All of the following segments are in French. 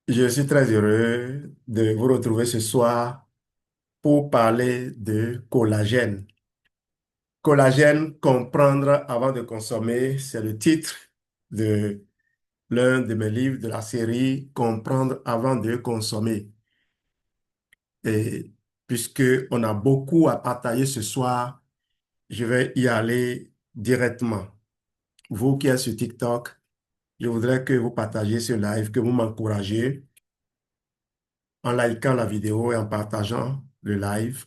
Je suis très heureux de vous retrouver ce soir pour parler de collagène. Collagène, comprendre avant de consommer, c'est le titre de l'un de mes livres de la série Comprendre avant de consommer. Et puisque on a beaucoup à partager ce soir, je vais y aller directement. Vous qui êtes sur TikTok, je voudrais que vous partagiez ce live, que vous m'encouragez en likant la vidéo et en partageant le live.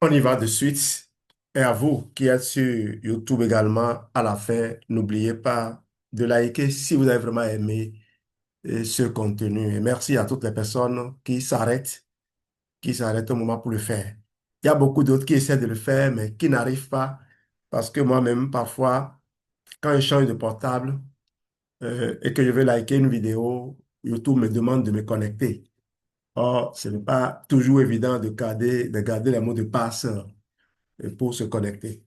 On y va de suite. Et à vous qui êtes sur YouTube également, à la fin, n'oubliez pas de liker si vous avez vraiment aimé ce contenu. Et merci à toutes les personnes qui s'arrêtent au moment pour le faire. Il y a beaucoup d'autres qui essaient de le faire, mais qui n'arrivent pas parce que moi-même, parfois, quand je change de portable et que je veux liker une vidéo, YouTube me demande de me connecter. Or, ce n'est pas toujours évident de garder les mots de passe pour se connecter.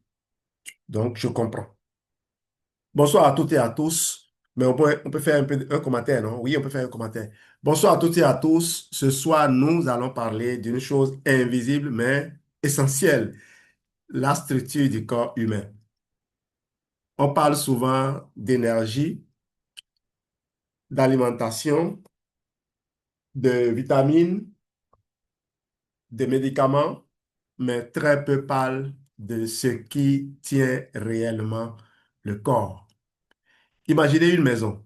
Donc, je comprends. Bonsoir à toutes et à tous. Mais on peut faire un commentaire, non? Oui, on peut faire un commentaire. Bonsoir à toutes et à tous. Ce soir, nous allons parler d'une chose invisible mais essentielle, la structure du corps humain. On parle souvent d'énergie, d'alimentation, de vitamines, de médicaments, mais très peu parlent de ce qui tient réellement le corps. Imaginez une maison.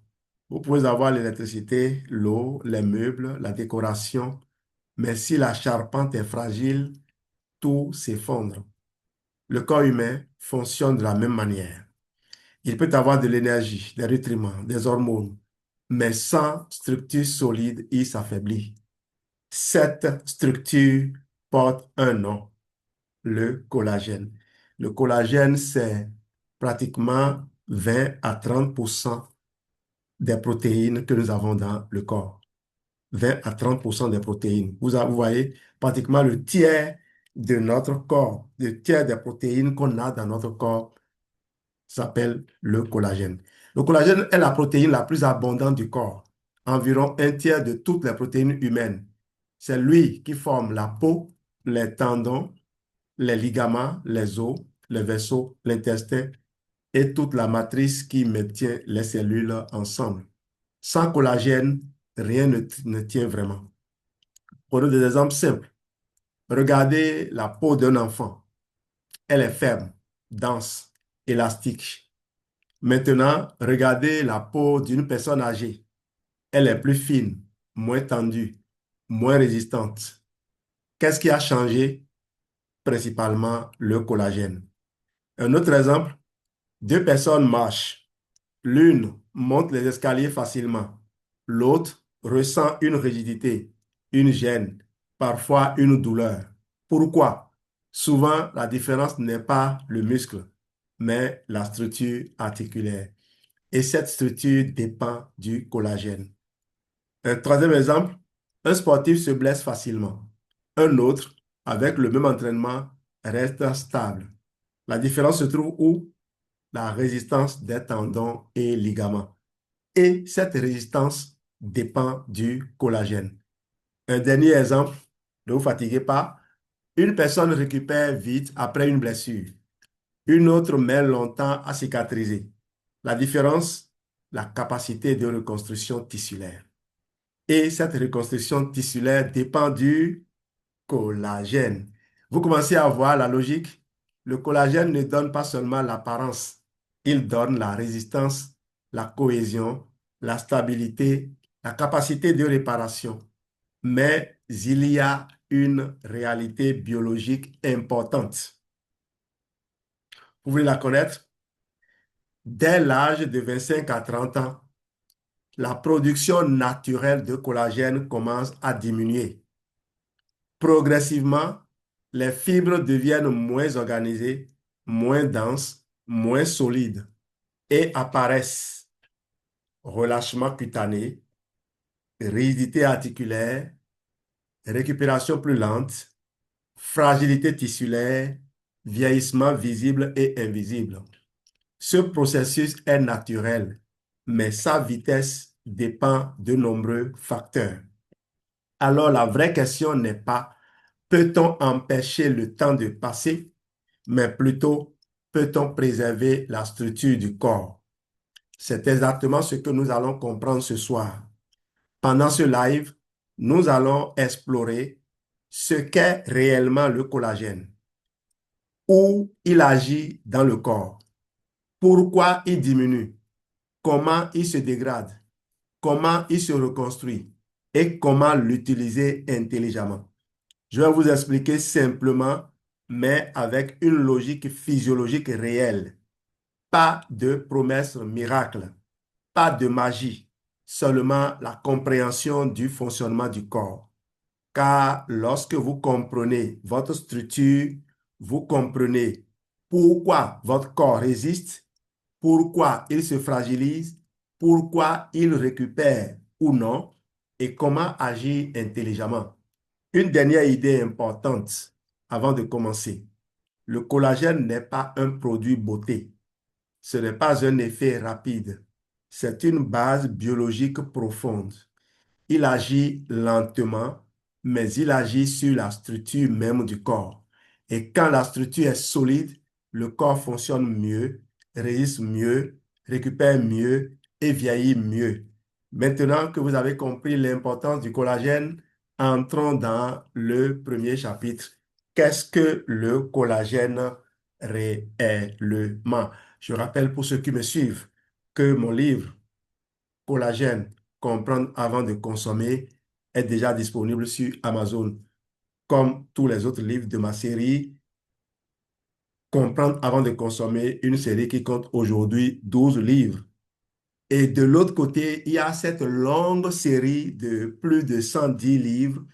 Vous pouvez avoir l'électricité, l'eau, les meubles, la décoration, mais si la charpente est fragile, tout s'effondre. Le corps humain fonctionne de la même manière. Il peut avoir de l'énergie, des nutriments, des hormones, mais sans structure solide, il s'affaiblit. Cette structure porte un nom, le collagène. Le collagène, c'est pratiquement 20 à 30% des protéines que nous avons dans le corps. 20 à 30% des protéines. Vous voyez, pratiquement le tiers de notre corps, le tiers des protéines qu'on a dans notre corps s'appelle le collagène. Le collagène est la protéine la plus abondante du corps, environ un tiers de toutes les protéines humaines. C'est lui qui forme la peau, les tendons, les ligaments, les os, les vaisseaux, l'intestin et toute la matrice qui maintient les cellules ensemble. Sans collagène, rien ne tient vraiment. Prenons des exemples simples. Regardez la peau d'un enfant. Elle est ferme, dense, élastique. Maintenant, regardez la peau d'une personne âgée. Elle est plus fine, moins tendue, moins résistante. Qu'est-ce qui a changé? Principalement le collagène. Un autre exemple, deux personnes marchent. L'une monte les escaliers facilement. L'autre ressent une rigidité, une gêne, parfois une douleur. Pourquoi? Souvent, la différence n'est pas le muscle, mais la structure articulaire. Et cette structure dépend du collagène. Un troisième exemple, un sportif se blesse facilement. Un autre, avec le même entraînement, reste stable. La différence se trouve où? La résistance des tendons et ligaments. Et cette résistance dépend du collagène. Un dernier exemple, ne vous fatiguez pas. Une personne récupère vite après une blessure. Une autre met longtemps à cicatriser. La différence, la capacité de reconstruction tissulaire. Et cette reconstruction tissulaire dépend du collagène. Vous commencez à voir la logique. Le collagène ne donne pas seulement l'apparence, il donne la résistance, la cohésion, la stabilité, la capacité de réparation. Mais il y a une réalité biologique importante. Vous voulez la connaître? Dès l'âge de 25 à 30 ans, la production naturelle de collagène commence à diminuer. Progressivement, les fibres deviennent moins organisées, moins denses, moins solides et apparaissent relâchement cutané, rigidité articulaire, récupération plus lente, fragilité tissulaire, vieillissement visible et invisible. Ce processus est naturel, mais sa vitesse dépend de nombreux facteurs. Alors la vraie question n'est pas peut-on empêcher le temps de passer, mais plutôt peut-on préserver la structure du corps? C'est exactement ce que nous allons comprendre ce soir. Pendant ce live, nous allons explorer ce qu'est réellement le collagène, où il agit dans le corps, pourquoi il diminue, comment il se dégrade, comment il se reconstruit et comment l'utiliser intelligemment. Je vais vous expliquer simplement, mais avec une logique physiologique réelle. Pas de promesses miracles, pas de magie, seulement la compréhension du fonctionnement du corps. Car lorsque vous comprenez votre structure, vous comprenez pourquoi votre corps résiste, pourquoi il se fragilise, pourquoi il récupère ou non, et comment agir intelligemment. Une dernière idée importante avant de commencer. Le collagène n'est pas un produit beauté. Ce n'est pas un effet rapide. C'est une base biologique profonde. Il agit lentement, mais il agit sur la structure même du corps. Et quand la structure est solide, le corps fonctionne mieux, résiste mieux, récupère mieux et vieillit mieux. Maintenant que vous avez compris l'importance du collagène, entrons dans le premier chapitre. Qu'est-ce que le collagène réellement? Je rappelle pour ceux qui me suivent que mon livre Collagène, comprendre avant de consommer est déjà disponible sur Amazon. Comme tous les autres livres de ma série, Comprendre avant de consommer, une série qui compte aujourd'hui 12 livres. Et de l'autre côté, il y a cette longue série de plus de 110 livres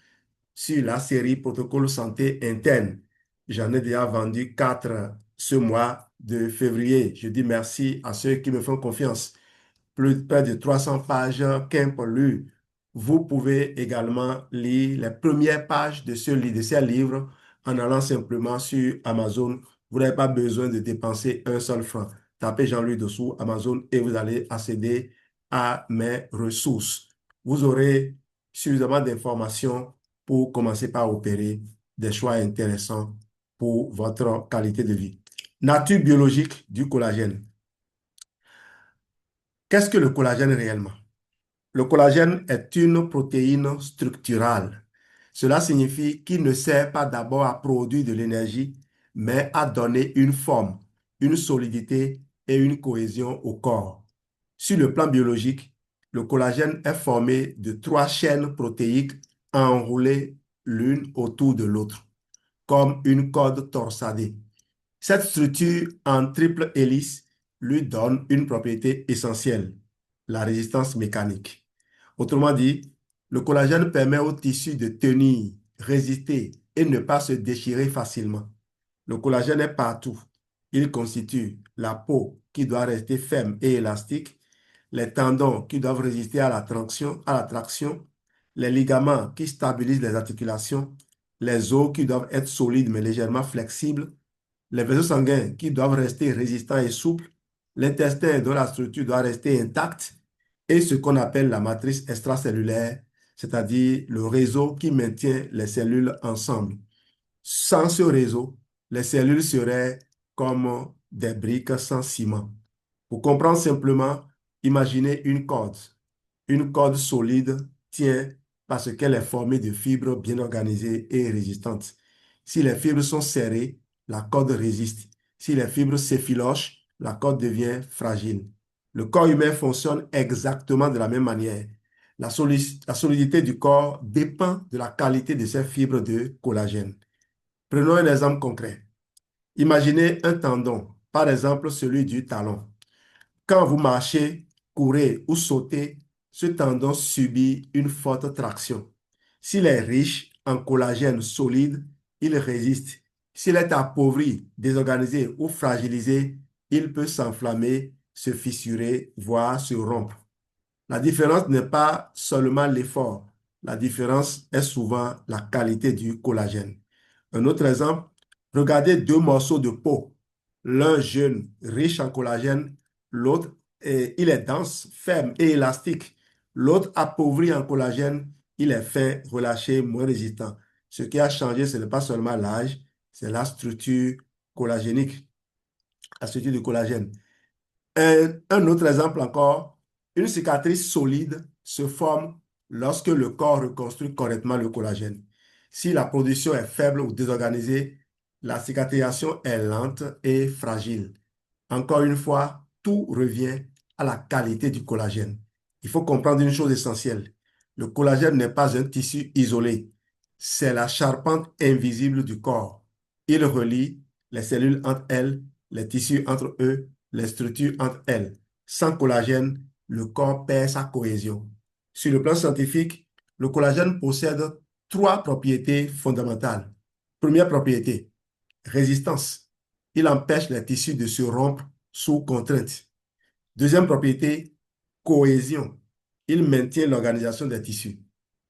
sur la série Protocole santé interne. J'en ai déjà vendu 4 ce mois de février. Je dis merci à ceux qui me font confiance. Près de 300 pages qu'un lu. Vous pouvez également lire les premières pages de ces livres en allant simplement sur Amazon. Vous n'avez pas besoin de dépenser un seul franc. Tapez Jean-Louis dessous Amazon et vous allez accéder à mes ressources. Vous aurez suffisamment d'informations pour commencer par opérer des choix intéressants pour votre qualité de vie. Nature biologique du collagène. Qu'est-ce que le collagène réellement? Le collagène est une protéine structurale. Cela signifie qu'il ne sert pas d'abord à produire de l'énergie, mais à donner une forme, une solidité et une cohésion au corps. Sur le plan biologique, le collagène est formé de 3 chaînes protéiques enroulées l'une autour de l'autre, comme une corde torsadée. Cette structure en triple hélice lui donne une propriété essentielle, la résistance mécanique. Autrement dit, le collagène permet au tissu de tenir, résister et ne pas se déchirer facilement. Le collagène est partout. Il constitue la peau qui doit rester ferme et élastique, les tendons qui doivent résister à la traction, les ligaments qui stabilisent les articulations, les os qui doivent être solides mais légèrement flexibles, les vaisseaux sanguins qui doivent rester résistants et souples, l'intestin dont la structure doit rester intacte, et ce qu'on appelle la matrice extracellulaire, c'est-à-dire le réseau qui maintient les cellules ensemble. Sans ce réseau, les cellules seraient comme des briques sans ciment. Pour comprendre simplement, imaginez une corde. Une corde solide tient parce qu'elle est formée de fibres bien organisées et résistantes. Si les fibres sont serrées, la corde résiste. Si les fibres s'effilochent, la corde devient fragile. Le corps humain fonctionne exactement de la même manière. La solidité du corps dépend de la qualité de ses fibres de collagène. Prenons un exemple concret. Imaginez un tendon, par exemple celui du talon. Quand vous marchez, courez ou sautez, ce tendon subit une forte traction. S'il est riche en collagène solide, il résiste. S'il est appauvri, désorganisé ou fragilisé, il peut s'enflammer, se fissurer, voire se rompre. La différence n'est pas seulement l'effort. La différence est souvent la qualité du collagène. Un autre exemple, regardez 2 morceaux de peau. L'un jeune, riche en collagène, l'autre, il est dense, ferme et élastique. L'autre appauvri en collagène, il est fin, relâché, moins résistant. Ce qui a changé, ce n'est pas seulement l'âge, c'est la structure collagénique, la structure du collagène. Un autre exemple encore, une cicatrice solide se forme lorsque le corps reconstruit correctement le collagène. Si la production est faible ou désorganisée, la cicatrisation est lente et fragile. Encore une fois, tout revient à la qualité du collagène. Il faut comprendre une chose essentielle. Le collagène n'est pas un tissu isolé. C'est la charpente invisible du corps. Il relie les cellules entre elles, les tissus entre eux, les structures entre elles. Sans collagène, le corps perd sa cohésion. Sur le plan scientifique, le collagène possède trois propriétés fondamentales. Première propriété, résistance. Il empêche les tissus de se rompre sous contrainte. Deuxième propriété, cohésion. Il maintient l'organisation des tissus.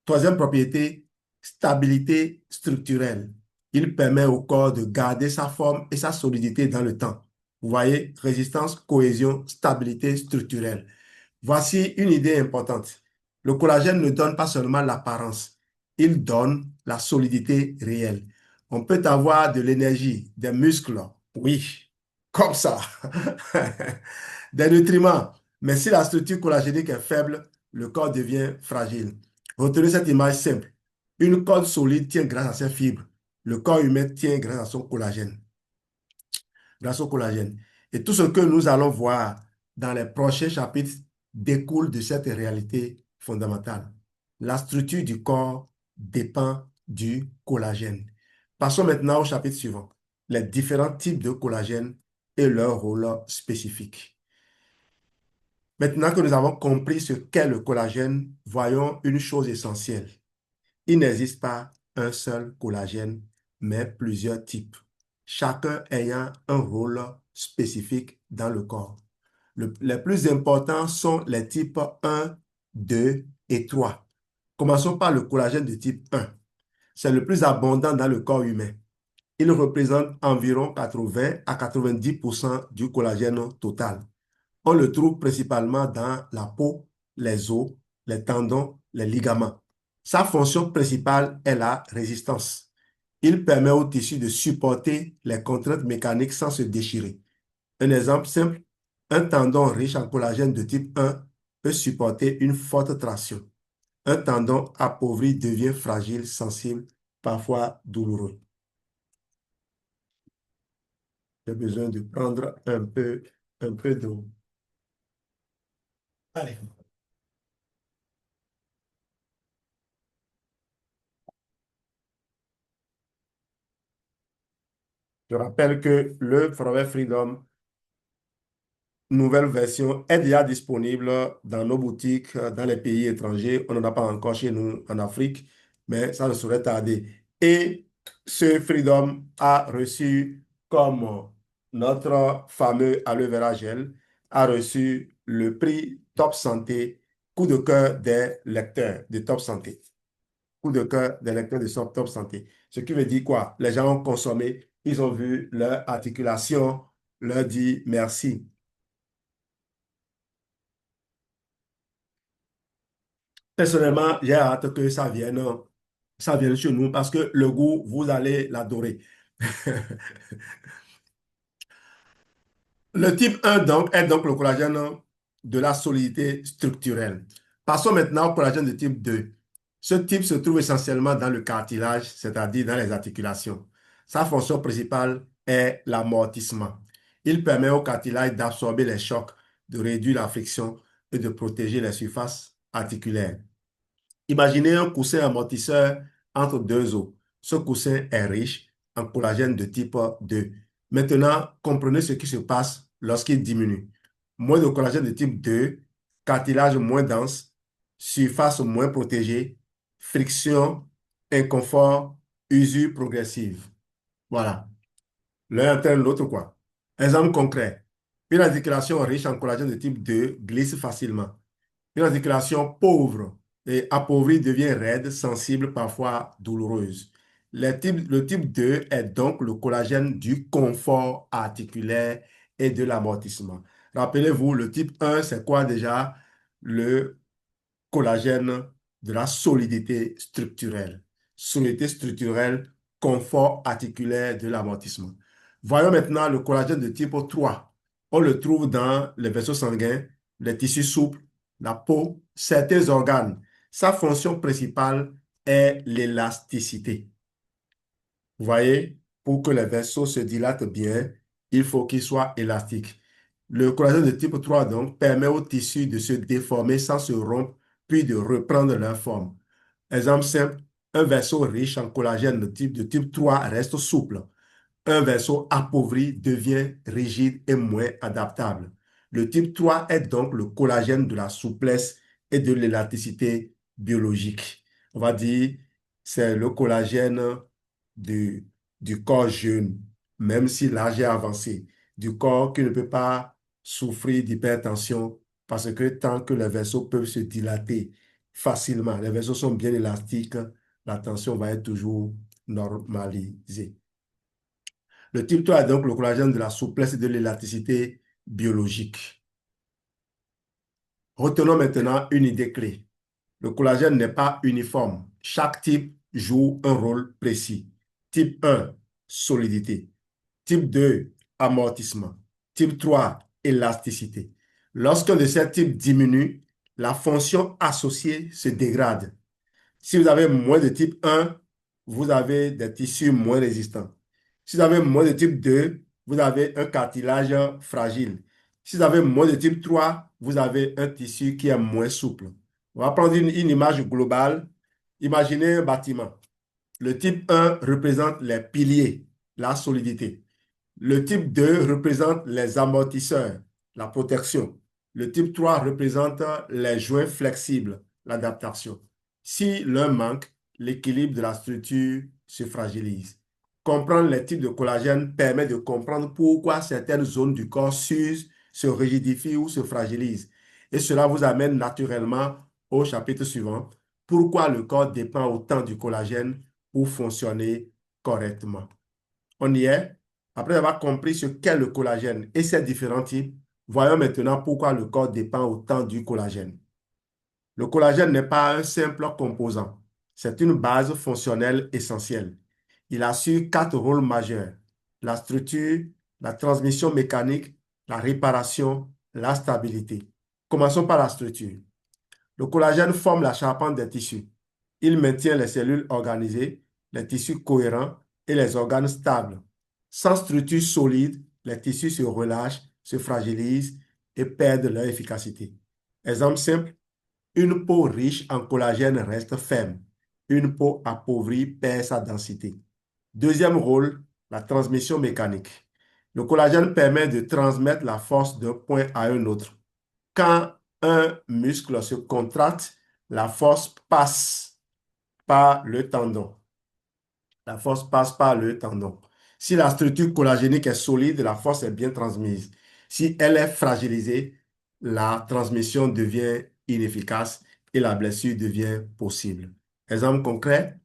Troisième propriété, stabilité structurelle. Il permet au corps de garder sa forme et sa solidité dans le temps. Vous voyez, résistance, cohésion, stabilité structurelle. Voici une idée importante. Le collagène ne donne pas seulement l'apparence, il donne la solidité réelle. On peut avoir de l'énergie, des muscles, oui, comme ça, des nutriments, mais si la structure collagénique est faible, le corps devient fragile. Retenez cette image simple. Une corde solide tient grâce à ses fibres. Le corps humain tient grâce à son collagène. Grâce au collagène. Et tout ce que nous allons voir dans les prochains chapitres découle de cette réalité fondamentale. La structure du corps dépend du collagène. Passons maintenant au chapitre suivant. Les différents types de collagène et leur rôle spécifique. Maintenant que nous avons compris ce qu'est le collagène, voyons une chose essentielle. Il n'existe pas un seul collagène, mais plusieurs types, chacun ayant un rôle spécifique dans le corps. Les plus importants sont les types 1, 2 et 3. Commençons par le collagène de type 1. C'est le plus abondant dans le corps humain. Il représente environ 80 à 90% du collagène total. On le trouve principalement dans la peau, les os, les tendons, les ligaments. Sa fonction principale est la résistance. Il permet au tissu de supporter les contraintes mécaniques sans se déchirer. Un exemple simple, un tendon riche en collagène de type 1 peut supporter une forte traction. Un tendon appauvri devient fragile, sensible, parfois douloureux. J'ai besoin de prendre un peu d'eau. Allez. Je rappelle que le Forever Freedom nouvelle version est déjà disponible dans nos boutiques, dans les pays étrangers. On n'en a pas encore chez nous en Afrique, mais ça ne saurait tarder. Et ce Freedom a reçu, comme notre fameux aloe vera gel, a reçu le prix Top Santé, coup de cœur des lecteurs de Top Santé. Coup de cœur des lecteurs de Top Santé. Ce qui veut dire quoi? Les gens ont consommé, ils ont vu leur articulation, leur dit merci. Personnellement, j'ai hâte que ça vienne chez nous parce que le goût, vous allez l'adorer. Le type 1 donc, est donc le collagène de la solidité structurelle. Passons maintenant au collagène de type 2. Ce type se trouve essentiellement dans le cartilage, c'est-à-dire dans les articulations. Sa fonction principale est l'amortissement. Il permet au cartilage d'absorber les chocs, de réduire la friction et de protéger les surfaces articulaires. Imaginez un coussin amortisseur entre deux os. Ce coussin est riche en collagène de type 2. Maintenant, comprenez ce qui se passe lorsqu'il diminue. Moins de collagène de type 2, cartilage moins dense, surface moins protégée, friction, inconfort, usure progressive. Voilà. L'un entraîne l'autre, quoi. Exemple concret. Une articulation riche en collagène de type 2 glisse facilement. Une articulation pauvre et appauvrie devient raide, sensible, parfois douloureuse. Le type 2 est donc le collagène du confort articulaire et de l'amortissement. Rappelez-vous, le type 1, c'est quoi déjà? Le collagène de la solidité structurelle. Solidité structurelle, confort articulaire de l'amortissement. Voyons maintenant le collagène de type 3. On le trouve dans les vaisseaux sanguins, les tissus souples, la peau, certains organes. Sa fonction principale est l'élasticité. Vous voyez, pour que les vaisseaux se dilatent bien, il faut qu'ils soient élastiques. Le collagène de type 3, donc, permet aux tissus de se déformer sans se rompre, puis de reprendre leur forme. Exemple simple, un vaisseau riche en collagène de type 3 reste souple. Un vaisseau appauvri devient rigide et moins adaptable. Le type 3 est donc le collagène de la souplesse et de l'élasticité biologique. On va dire, c'est le collagène du, du corps jeune, même si l'âge est avancé, du corps qui ne peut pas souffrir d'hypertension parce que tant que les vaisseaux peuvent se dilater facilement, les vaisseaux sont bien élastiques, la tension va être toujours normalisée. Le type 3 est donc le collagène de la souplesse et de l'élasticité biologique. Retenons maintenant une idée clé. Le collagène n'est pas uniforme. Chaque type joue un rôle précis. Type 1, solidité. Type 2, amortissement. Type 3, élasticité. Lorsqu'un de ces types diminue, la fonction associée se dégrade. Si vous avez moins de type 1, vous avez des tissus moins résistants. Si vous avez moins de type 2, vous avez un cartilage fragile. Si vous avez moins de type 3, vous avez un tissu qui est moins souple. On va prendre une image globale. Imaginez un bâtiment. Le type 1 représente les piliers, la solidité. Le type 2 représente les amortisseurs, la protection. Le type 3 représente les joints flexibles, l'adaptation. Si l'un manque, l'équilibre de la structure se fragilise. Comprendre les types de collagène permet de comprendre pourquoi certaines zones du corps s'usent, se rigidifient ou se fragilisent. Et cela vous amène naturellement au chapitre suivant. Pourquoi le corps dépend autant du collagène pour fonctionner correctement. On y est. Après avoir compris ce qu'est le collagène et ses différents types, voyons maintenant pourquoi le corps dépend autant du collagène. Le collagène n'est pas un simple composant. C'est une base fonctionnelle essentielle. Il assure 4 rôles majeurs: la structure, la transmission mécanique, la réparation, la stabilité. Commençons par la structure. Le collagène forme la charpente des tissus. Il maintient les cellules organisées, les tissus cohérents et les organes stables. Sans structure solide, les tissus se relâchent, se fragilisent et perdent leur efficacité. Exemple simple, une peau riche en collagène reste ferme. Une peau appauvrie perd sa densité. Deuxième rôle, la transmission mécanique. Le collagène permet de transmettre la force d'un point à un autre. Quand un muscle se contracte, la force passe par le tendon. La force passe par le tendon. Si la structure collagénique est solide, la force est bien transmise. Si elle est fragilisée, la transmission devient inefficace et la blessure devient possible. Exemple concret,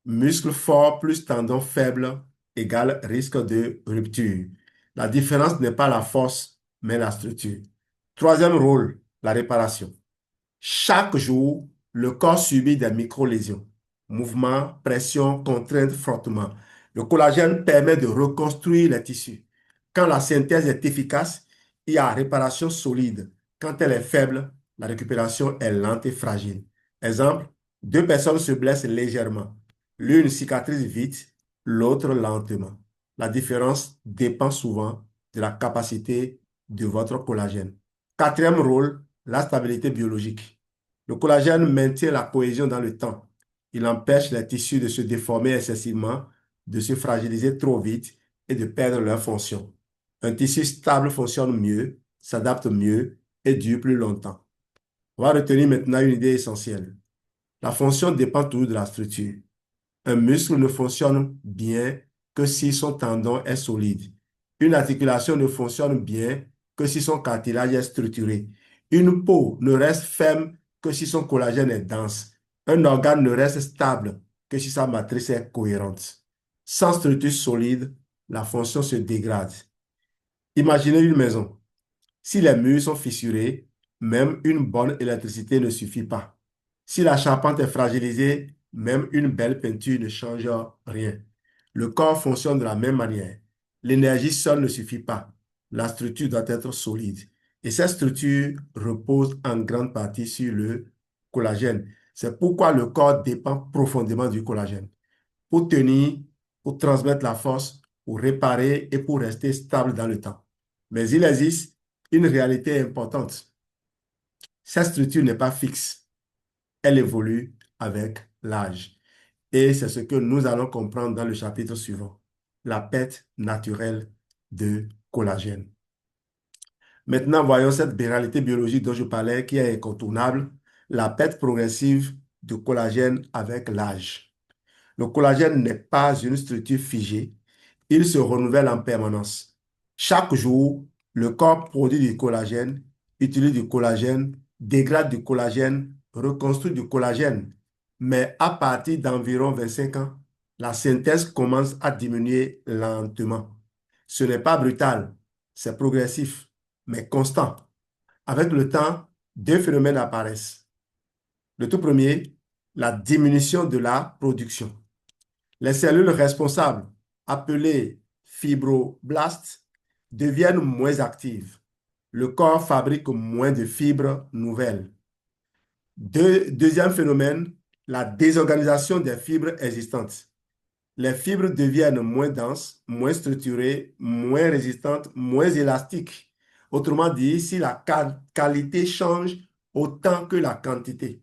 muscle fort plus tendon faible égale risque de rupture. La différence n'est pas la force, mais la structure. Troisième rôle, la réparation. Chaque jour, le corps subit des micro-lésions. Mouvement, pression, contrainte, frottement. Le collagène permet de reconstruire les tissus. Quand la synthèse est efficace, il y a réparation solide. Quand elle est faible, la récupération est lente et fragile. Exemple, 2 personnes se blessent légèrement. L'une cicatrise vite, l'autre lentement. La différence dépend souvent de la capacité de votre collagène. Quatrième rôle, la stabilité biologique. Le collagène maintient la cohésion dans le temps. Il empêche les tissus de se déformer excessivement, de se fragiliser trop vite et de perdre leur fonction. Un tissu stable fonctionne mieux, s'adapte mieux et dure plus longtemps. On va retenir maintenant une idée essentielle. La fonction dépend toujours de la structure. Un muscle ne fonctionne bien que si son tendon est solide. Une articulation ne fonctionne bien que si son cartilage est structuré. Une peau ne reste ferme que si son collagène est dense. Un organe ne reste stable que si sa matrice est cohérente. Sans structure solide, la fonction se dégrade. Imaginez une maison. Si les murs sont fissurés, même une bonne électricité ne suffit pas. Si la charpente est fragilisée, même une belle peinture ne change rien. Le corps fonctionne de la même manière. L'énergie seule ne suffit pas. La structure doit être solide. Et cette structure repose en grande partie sur le collagène. C'est pourquoi le corps dépend profondément du collagène. Pour tenir, pour transmettre la force, pour réparer et pour rester stable dans le temps. Mais il existe une réalité importante. Cette structure n'est pas fixe. Elle évolue avec l'âge. Et c'est ce que nous allons comprendre dans le chapitre suivant. La perte naturelle de collagène. Maintenant, voyons cette réalité biologique dont je parlais qui est incontournable, la perte progressive de collagène avec l'âge. Le collagène n'est pas une structure figée, il se renouvelle en permanence. Chaque jour, le corps produit du collagène, utilise du collagène, dégrade du collagène, reconstruit du collagène. Mais à partir d'environ 25 ans, la synthèse commence à diminuer lentement. Ce n'est pas brutal, c'est progressif, mais constant. Avec le temps, deux phénomènes apparaissent. Le tout premier, la diminution de la production. Les cellules responsables, appelées fibroblastes, deviennent moins actives. Le corps fabrique moins de fibres nouvelles. Deuxième phénomène, la désorganisation des fibres existantes. Les fibres deviennent moins denses, moins structurées, moins résistantes, moins élastiques. Autrement dit, si la qualité change autant que la quantité.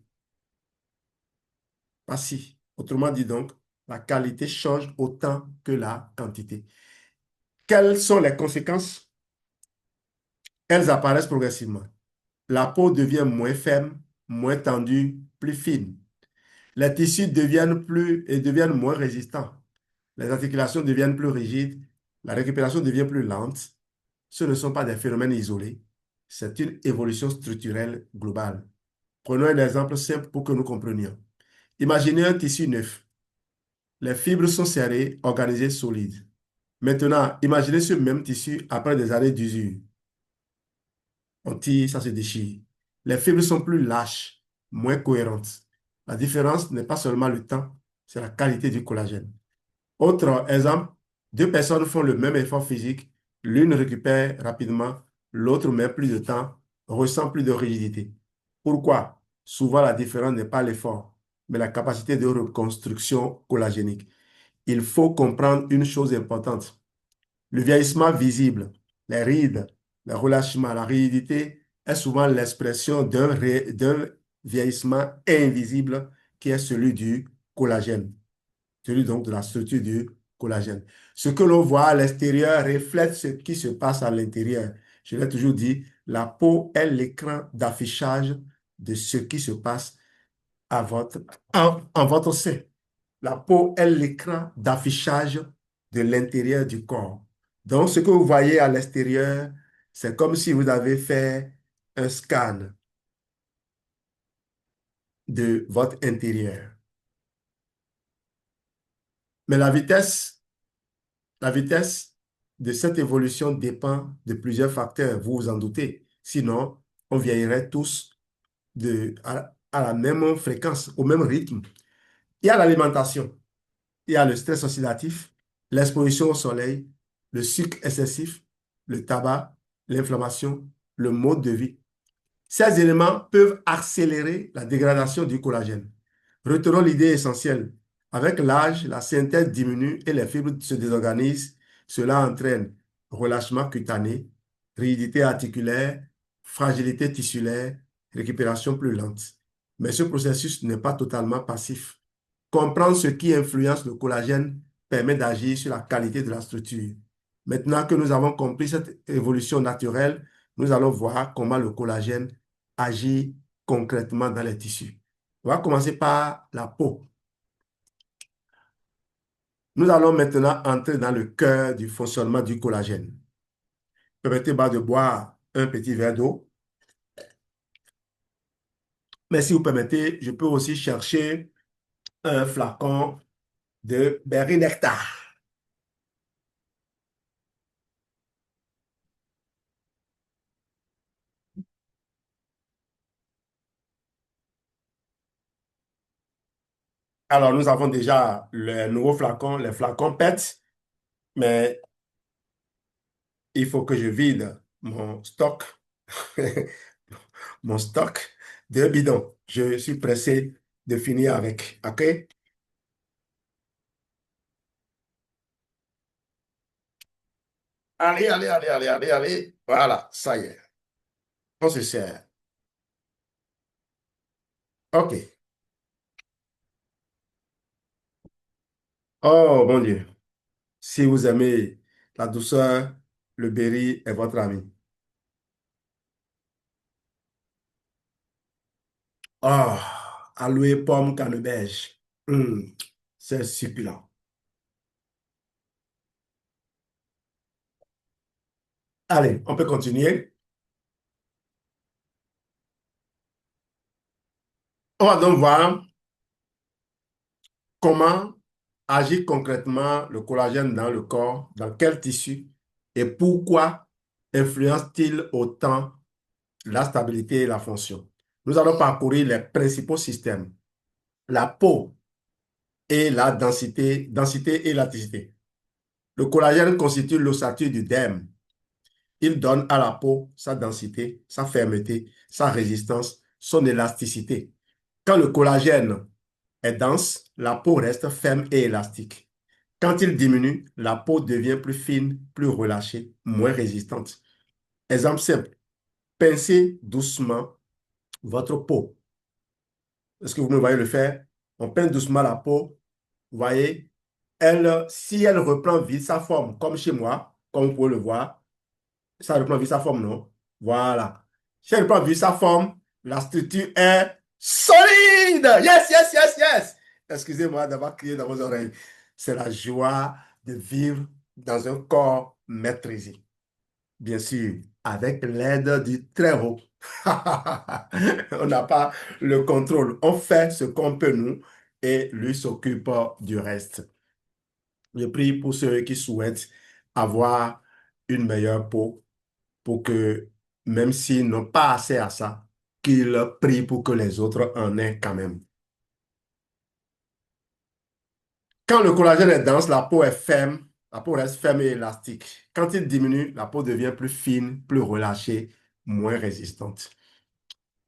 Pas si. Autrement dit donc, la qualité change autant que la quantité. Quelles sont les conséquences? Elles apparaissent progressivement. La peau devient moins ferme, moins tendue, plus fine. Les tissus deviennent moins résistants. Les articulations deviennent plus rigides. La récupération devient plus lente. Ce ne sont pas des phénomènes isolés. C'est une évolution structurelle globale. Prenons un exemple simple pour que nous comprenions. Imaginez un tissu neuf. Les fibres sont serrées, organisées, solides. Maintenant, imaginez ce même tissu après des années d'usure. On tire, ça se déchire. Les fibres sont plus lâches, moins cohérentes. La différence n'est pas seulement le temps, c'est la qualité du collagène. Autre exemple, deux personnes font le même effort physique, l'une récupère rapidement, l'autre met plus de temps, ressent plus de rigidité. Pourquoi? Souvent, la différence n'est pas l'effort, mais la capacité de reconstruction collagénique. Il faut comprendre une chose importante. Le vieillissement visible, les rides, le relâchement, la rigidité est souvent l'expression d'un vieillissement invisible qui est celui du collagène, celui donc de la structure du collagène. Ce que l'on voit à l'extérieur reflète ce qui se passe à l'intérieur. Je l'ai toujours dit, la peau est l'écran d'affichage de ce qui se passe à en votre sein. La peau est l'écran d'affichage de l'intérieur du corps. Donc, ce que vous voyez à l'extérieur, c'est comme si vous avez fait un scan de votre intérieur. Mais la vitesse de cette évolution dépend de plusieurs facteurs, vous vous en doutez. Sinon, on vieillirait tous à la même fréquence, au même rythme. Il y a l'alimentation. Il y a le stress oxydatif, l'exposition au soleil, le sucre excessif, le tabac, l'inflammation, le mode de vie. Ces éléments peuvent accélérer la dégradation du collagène. Retenons l'idée essentielle. Avec l'âge, la synthèse diminue et les fibres se désorganisent. Cela entraîne relâchement cutané, rigidité articulaire, fragilité tissulaire, récupération plus lente. Mais ce processus n'est pas totalement passif. Comprendre ce qui influence le collagène permet d'agir sur la qualité de la structure. Maintenant que nous avons compris cette évolution naturelle, nous allons voir comment le collagène agit concrètement dans les tissus. On va commencer par la peau. Nous allons maintenant entrer dans le cœur du fonctionnement du collagène. Permettez-moi de boire un petit verre d'eau. Mais si vous permettez, je peux aussi chercher un flacon de Berry Nectar. Alors, nous avons déjà le nouveau flacon. Les flacons pètent, mais il faut que je vide mon stock, mon stock de bidons. Je suis pressé de finir avec. OK? Allez, allez, allez, allez, allez, allez. Voilà, ça y est. On se sert. OK. Oh, mon Dieu. Si vous aimez la douceur, le berry est votre ami. Oh, aloe pomme canneberge. C'est succulent. Allez, on peut continuer. On va donc voir comment agit concrètement le collagène dans le corps, dans quel tissu et pourquoi influence-t-il autant la stabilité et la fonction. Nous allons parcourir les principaux systèmes, la peau et la densité et élasticité. Le collagène constitue l'ossature du derme. Il donne à la peau sa densité, sa fermeté, sa résistance, son élasticité. Quand le collagène est dense, la peau reste ferme et élastique. Quand il diminue, la peau devient plus fine, plus relâchée, moins résistante. Exemple simple, pincez doucement votre peau. Est-ce que vous me voyez le faire? On pince doucement la peau. Vous voyez, si elle reprend vite sa forme, comme chez moi, comme vous pouvez le voir, ça reprend vite sa forme, non? Voilà. Si elle reprend vite sa forme, la structure est solide. Yes, yes, yes, yes. Excusez-moi d'avoir crié dans vos oreilles. C'est la joie de vivre dans un corps maîtrisé. Bien sûr, avec l'aide du très haut. On n'a pas le contrôle. On fait ce qu'on peut, nous, et lui s'occupe du reste. Je prie pour ceux qui souhaitent avoir une meilleure peau, pour que, même s'ils n'ont pas assez à ça, qu'ils prient pour que les autres en aient quand même. Quand le collagène est dense, la peau est ferme, la peau reste ferme et élastique. Quand il diminue, la peau devient plus fine, plus relâchée, moins résistante.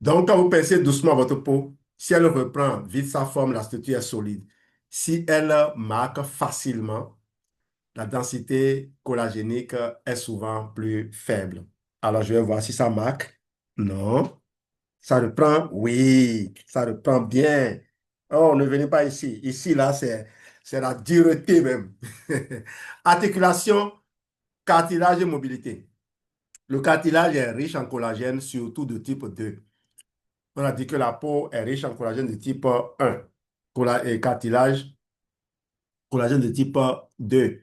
Donc, quand vous pincez doucement votre peau, si elle reprend vite sa forme, la structure est solide. Si elle marque facilement, la densité collagénique est souvent plus faible. Alors, je vais voir si ça marque. Non. Ça reprend? Oui, ça reprend bien. Oh, ne venez pas ici. Ici, là, c'est la dureté même. Articulation, cartilage et mobilité. Le cartilage est riche en collagène, surtout de type 2. On a dit que la peau est riche en collagène de type 1. Et cartilage, collagène de type 2.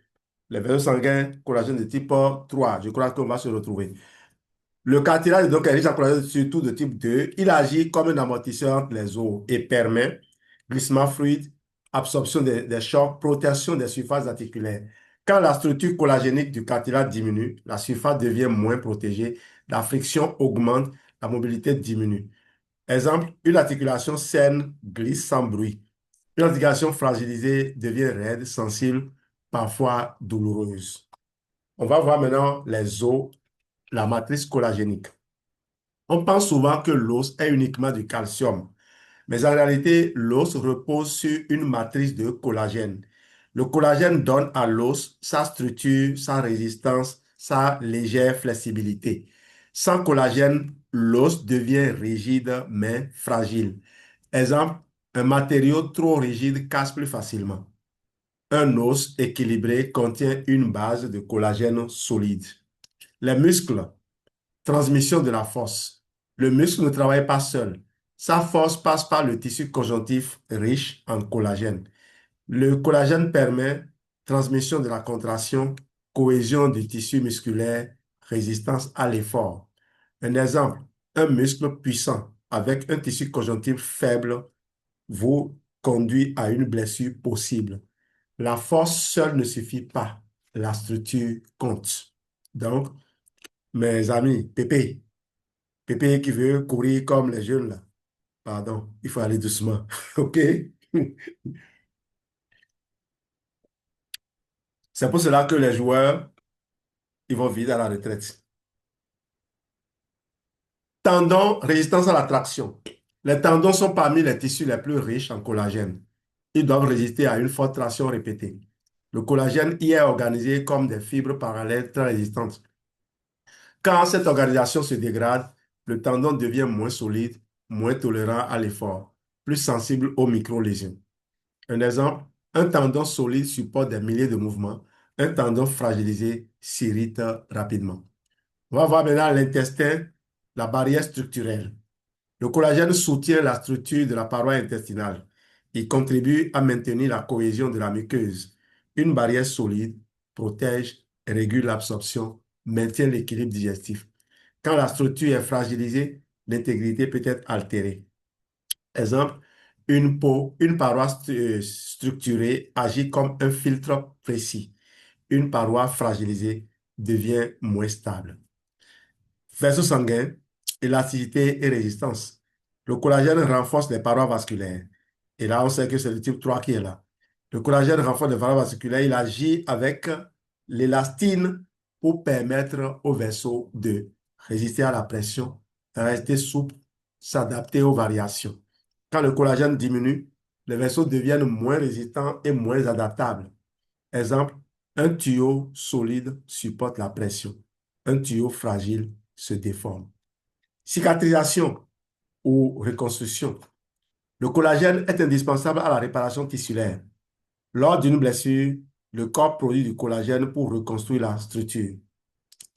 Les vaisseaux sanguins, collagène de type 3. Je crois qu'on va se retrouver. Le cartilage donc est riche en collagène surtout de type 2. Il agit comme un amortisseur entre les os et permet glissement fluide, absorption des chocs, protection des surfaces articulaires. Quand la structure collagénique du cartilage diminue, la surface devient moins protégée, la friction augmente, la mobilité diminue. Exemple, une articulation saine glisse sans bruit. Une articulation fragilisée devient raide, sensible, parfois douloureuse. On va voir maintenant les os, la matrice collagénique. On pense souvent que l'os est uniquement du calcium, mais en réalité, l'os repose sur une matrice de collagène. Le collagène donne à l'os sa structure, sa résistance, sa légère flexibilité. Sans collagène, l'os devient rigide mais fragile. Exemple, un matériau trop rigide casse plus facilement. Un os équilibré contient une base de collagène solide. Les muscles. Transmission de la force. Le muscle ne travaille pas seul. Sa force passe par le tissu conjonctif riche en collagène. Le collagène permet transmission de la contraction, cohésion du tissu musculaire, résistance à l'effort. Un exemple, un muscle puissant avec un tissu conjonctif faible vous conduit à une blessure possible. La force seule ne suffit pas. La structure compte. Donc, mes amis, Pépé qui veut courir comme les jeunes là. Pardon, il faut aller doucement. OK? C'est pour cela que les joueurs, ils vont vite à la retraite. Tendons, résistance à la traction. Les tendons sont parmi les tissus les plus riches en collagène. Ils doivent résister à une forte traction répétée. Le collagène y est organisé comme des fibres parallèles très résistantes. Quand cette organisation se dégrade, le tendon devient moins solide, moins tolérant à l'effort, plus sensible aux micro-lésions. Un exemple, un tendon solide supporte des milliers de mouvements. Un tendon fragilisé s'irrite rapidement. On va voir maintenant l'intestin, la barrière structurelle. Le collagène soutient la structure de la paroi intestinale. Il contribue à maintenir la cohésion de la muqueuse. Une barrière solide protège, régule l'absorption, maintient l'équilibre digestif. Quand la structure est fragilisée, l'intégrité peut être altérée. Exemple, une paroi structurée agit comme un filtre précis. Une paroi fragilisée devient moins stable. Vaisseau sanguin, élasticité et résistance. Le collagène renforce les parois vasculaires. Et là, on sait que c'est le type 3 qui est là. Le collagène renforce les parois vasculaires. Il agit avec l'élastine pour permettre au vaisseau de résister à la pression, rester souple, s'adapter aux variations. Quand le collagène diminue, les vaisseaux deviennent moins résistants et moins adaptables. Exemple, un tuyau solide supporte la pression. Un tuyau fragile se déforme. Cicatrisation ou reconstruction. Le collagène est indispensable à la réparation tissulaire. Lors d'une blessure, le corps produit du collagène pour reconstruire la structure.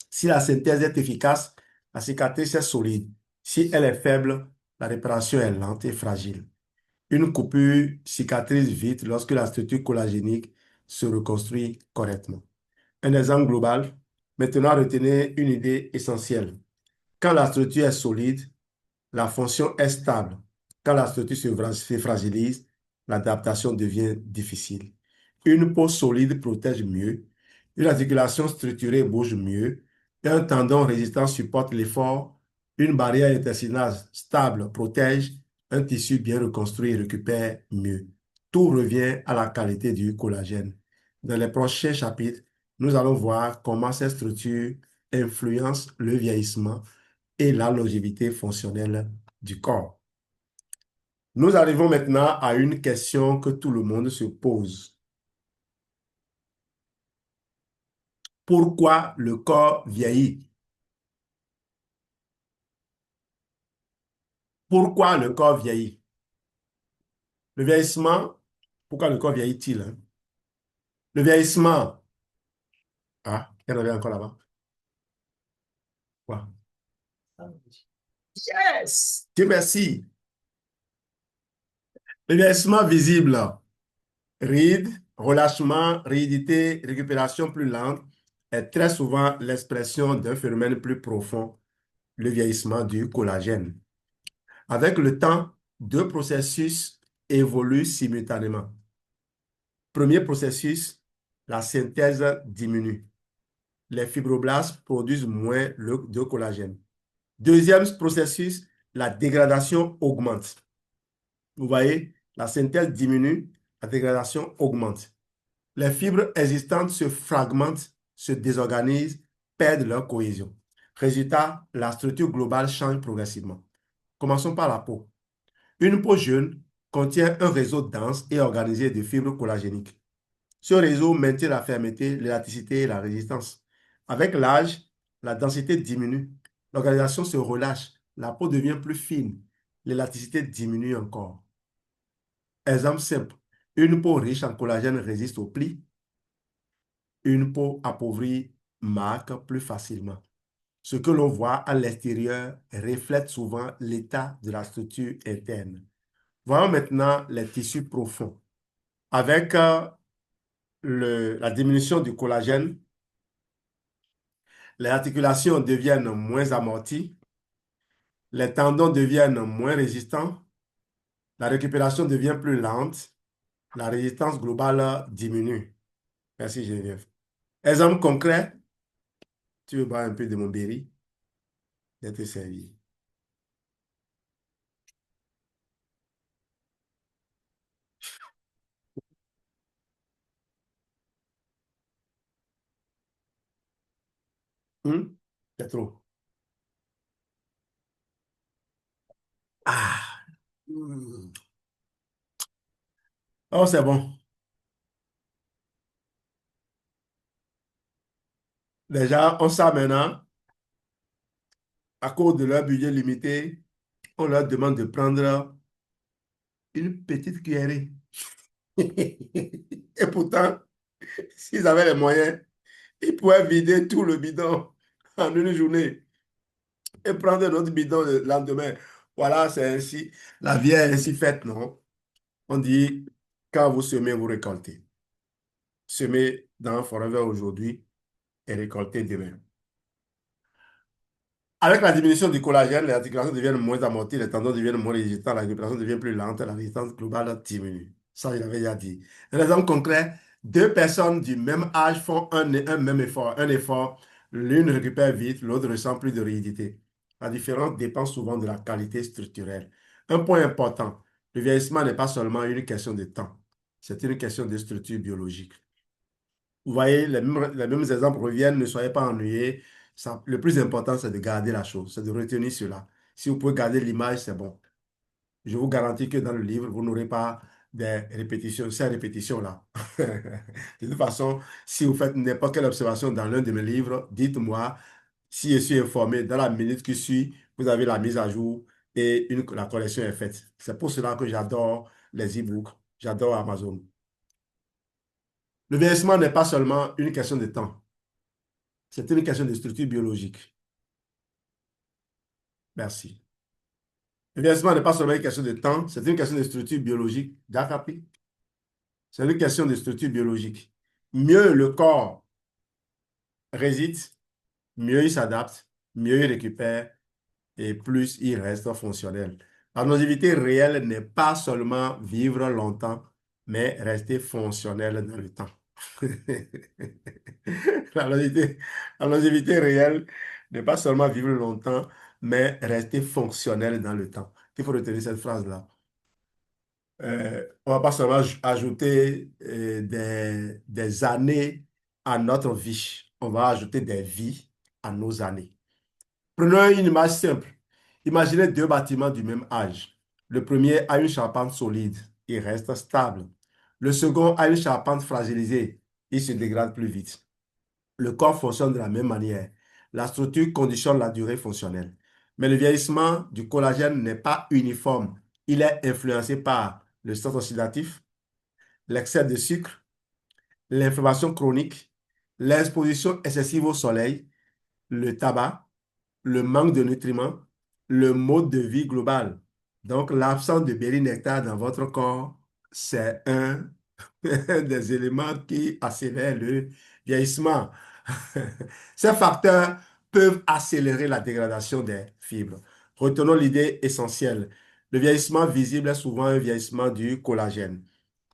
Si la synthèse est efficace, la cicatrice est solide. Si elle est faible, la réparation est lente et fragile. Une coupure cicatrise vite lorsque la structure collagénique se reconstruit correctement. Un exemple global. Maintenant, retenez une idée essentielle. Quand la structure est solide, la fonction est stable. Quand la structure se fragilise, l'adaptation devient difficile. Une peau solide protège mieux, une articulation structurée bouge mieux, et un tendon résistant supporte l'effort, une barrière intestinale stable protège, un tissu bien reconstruit récupère mieux. Tout revient à la qualité du collagène. Dans les prochains chapitres, nous allons voir comment ces structures influencent le vieillissement et la longévité fonctionnelle du corps. Nous arrivons maintenant à une question que tout le monde se pose. Pourquoi le corps vieillit? Pourquoi le corps vieillit? Le vieillissement, pourquoi le corps vieillit-il, hein? Le vieillissement, ah, il y en avait encore là-bas. Quoi? Yes! Dieu merci. Le vieillissement visible, rides, relâchement, rigidité, récupération plus lente, est très souvent l'expression d'un phénomène plus profond, le vieillissement du collagène. Avec le temps, deux processus évoluent simultanément. Premier processus, la synthèse diminue. Les fibroblastes produisent moins de collagène. Deuxième processus, la dégradation augmente. Vous voyez, la synthèse diminue, la dégradation augmente. Les fibres existantes se fragmentent, se désorganisent, perdent leur cohésion. Résultat, la structure globale change progressivement. Commençons par la peau. Une peau jeune contient un réseau dense et organisé de fibres collagéniques. Ce réseau maintient la fermeté, l'élasticité et la résistance. Avec l'âge, la densité diminue, l'organisation se relâche, la peau devient plus fine, l'élasticité diminue encore. Exemple simple, une peau riche en collagène résiste aux plis, une peau appauvrie marque plus facilement. Ce que l'on voit à l'extérieur reflète souvent l'état de la structure interne. Voyons maintenant les tissus profonds. Avec la diminution du collagène, les articulations deviennent moins amorties, les tendons deviennent moins résistants, la récupération devient plus lente, la résistance globale diminue. Merci Geneviève. Exemple concret, tu veux boire un peu de mon berry? D'être servi. C'est trop. Ah. Hmm. Oh, c'est bon. Déjà, on sait maintenant, à cause de leur budget limité, on leur demande de prendre une petite cuillerée. Et pourtant, s'ils avaient les moyens, ils pouvaient vider tout le bidon en une journée et prendre un autre bidon le lendemain. Voilà, c'est ainsi. La vie est ainsi faite, non? On dit, quand vous semez, vous récoltez. Semez dans Forever aujourd'hui et récoltez demain. Avec la diminution du collagène, les articulations deviennent moins amorties, les tendons deviennent moins résistants, la récupération devient plus lente, la résistance globale diminue. Ça, je l'avais déjà dit. Un exemple concret, deux personnes du même âge font un même effort. Un effort, l'une récupère vite, l'autre ressent plus de rigidité. La différence dépend souvent de la qualité structurelle. Un point important, le vieillissement n'est pas seulement une question de temps, c'est une question de structure biologique. Vous voyez, les mêmes exemples reviennent, ne soyez pas ennuyés. Le plus important, c'est de garder la chose, c'est de retenir cela. Si vous pouvez garder l'image, c'est bon. Je vous garantis que dans le livre, vous n'aurez pas des répétitions, ces répétitions-là. De toute façon, si vous faites n'importe quelle observation dans l'un de mes livres, dites-moi si je suis informé. Dans la minute qui suit, vous avez la mise à jour et la collection est faite. C'est pour cela que j'adore les e-books, j'adore Amazon. Le vieillissement n'est pas seulement une question de temps. C'est une question de structure biologique. Merci. Le vieillissement n'est pas seulement une question de temps, c'est une question de structure biologique. D'accord? C'est une question de structure biologique. Mieux le corps résiste, mieux il s'adapte, mieux il récupère et plus il reste fonctionnel. La longévité réelle n'est pas seulement vivre longtemps, mais rester fonctionnel dans le temps. La longévité, la longévité réelle n'est pas seulement vivre longtemps, mais rester fonctionnel dans le temps. Il faut retenir cette phrase-là. On ne va pas seulement ajouter des années à notre vie, on va ajouter des vies à nos années. Prenons une image simple. Imaginez deux bâtiments du même âge. Le premier a une charpente solide, il reste stable. Le second a une charpente fragilisée, il se dégrade plus vite. Le corps fonctionne de la même manière. La structure conditionne la durée fonctionnelle. Mais le vieillissement du collagène n'est pas uniforme. Il est influencé par le stress oxydatif, l'excès de sucre, l'inflammation chronique, l'exposition excessive au soleil, le tabac, le manque de nutriments, le mode de vie global. Donc, l'absence de béri-nectar dans votre corps, c'est un des éléments qui accélèrent le vieillissement. Ces facteurs peuvent accélérer la dégradation des fibres. Retenons l'idée essentielle. Le vieillissement visible est souvent un vieillissement du collagène,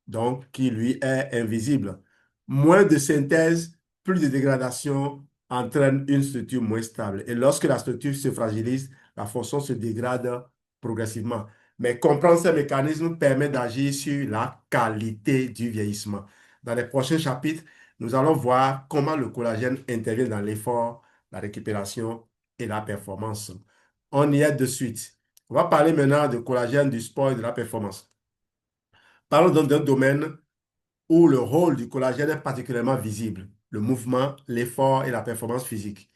donc qui lui est invisible. Moins de synthèse, plus de dégradation entraîne une structure moins stable. Et lorsque la structure se fragilise, la fonction se dégrade progressivement. Mais comprendre ces mécanismes permet d'agir sur la qualité du vieillissement. Dans les prochains chapitres, nous allons voir comment le collagène intervient dans l'effort, la récupération et la performance. On y est de suite. On va parler maintenant de collagène, du sport et de la performance. Parlons donc d'un domaine où le rôle du collagène est particulièrement visible, le mouvement, l'effort et la performance physique.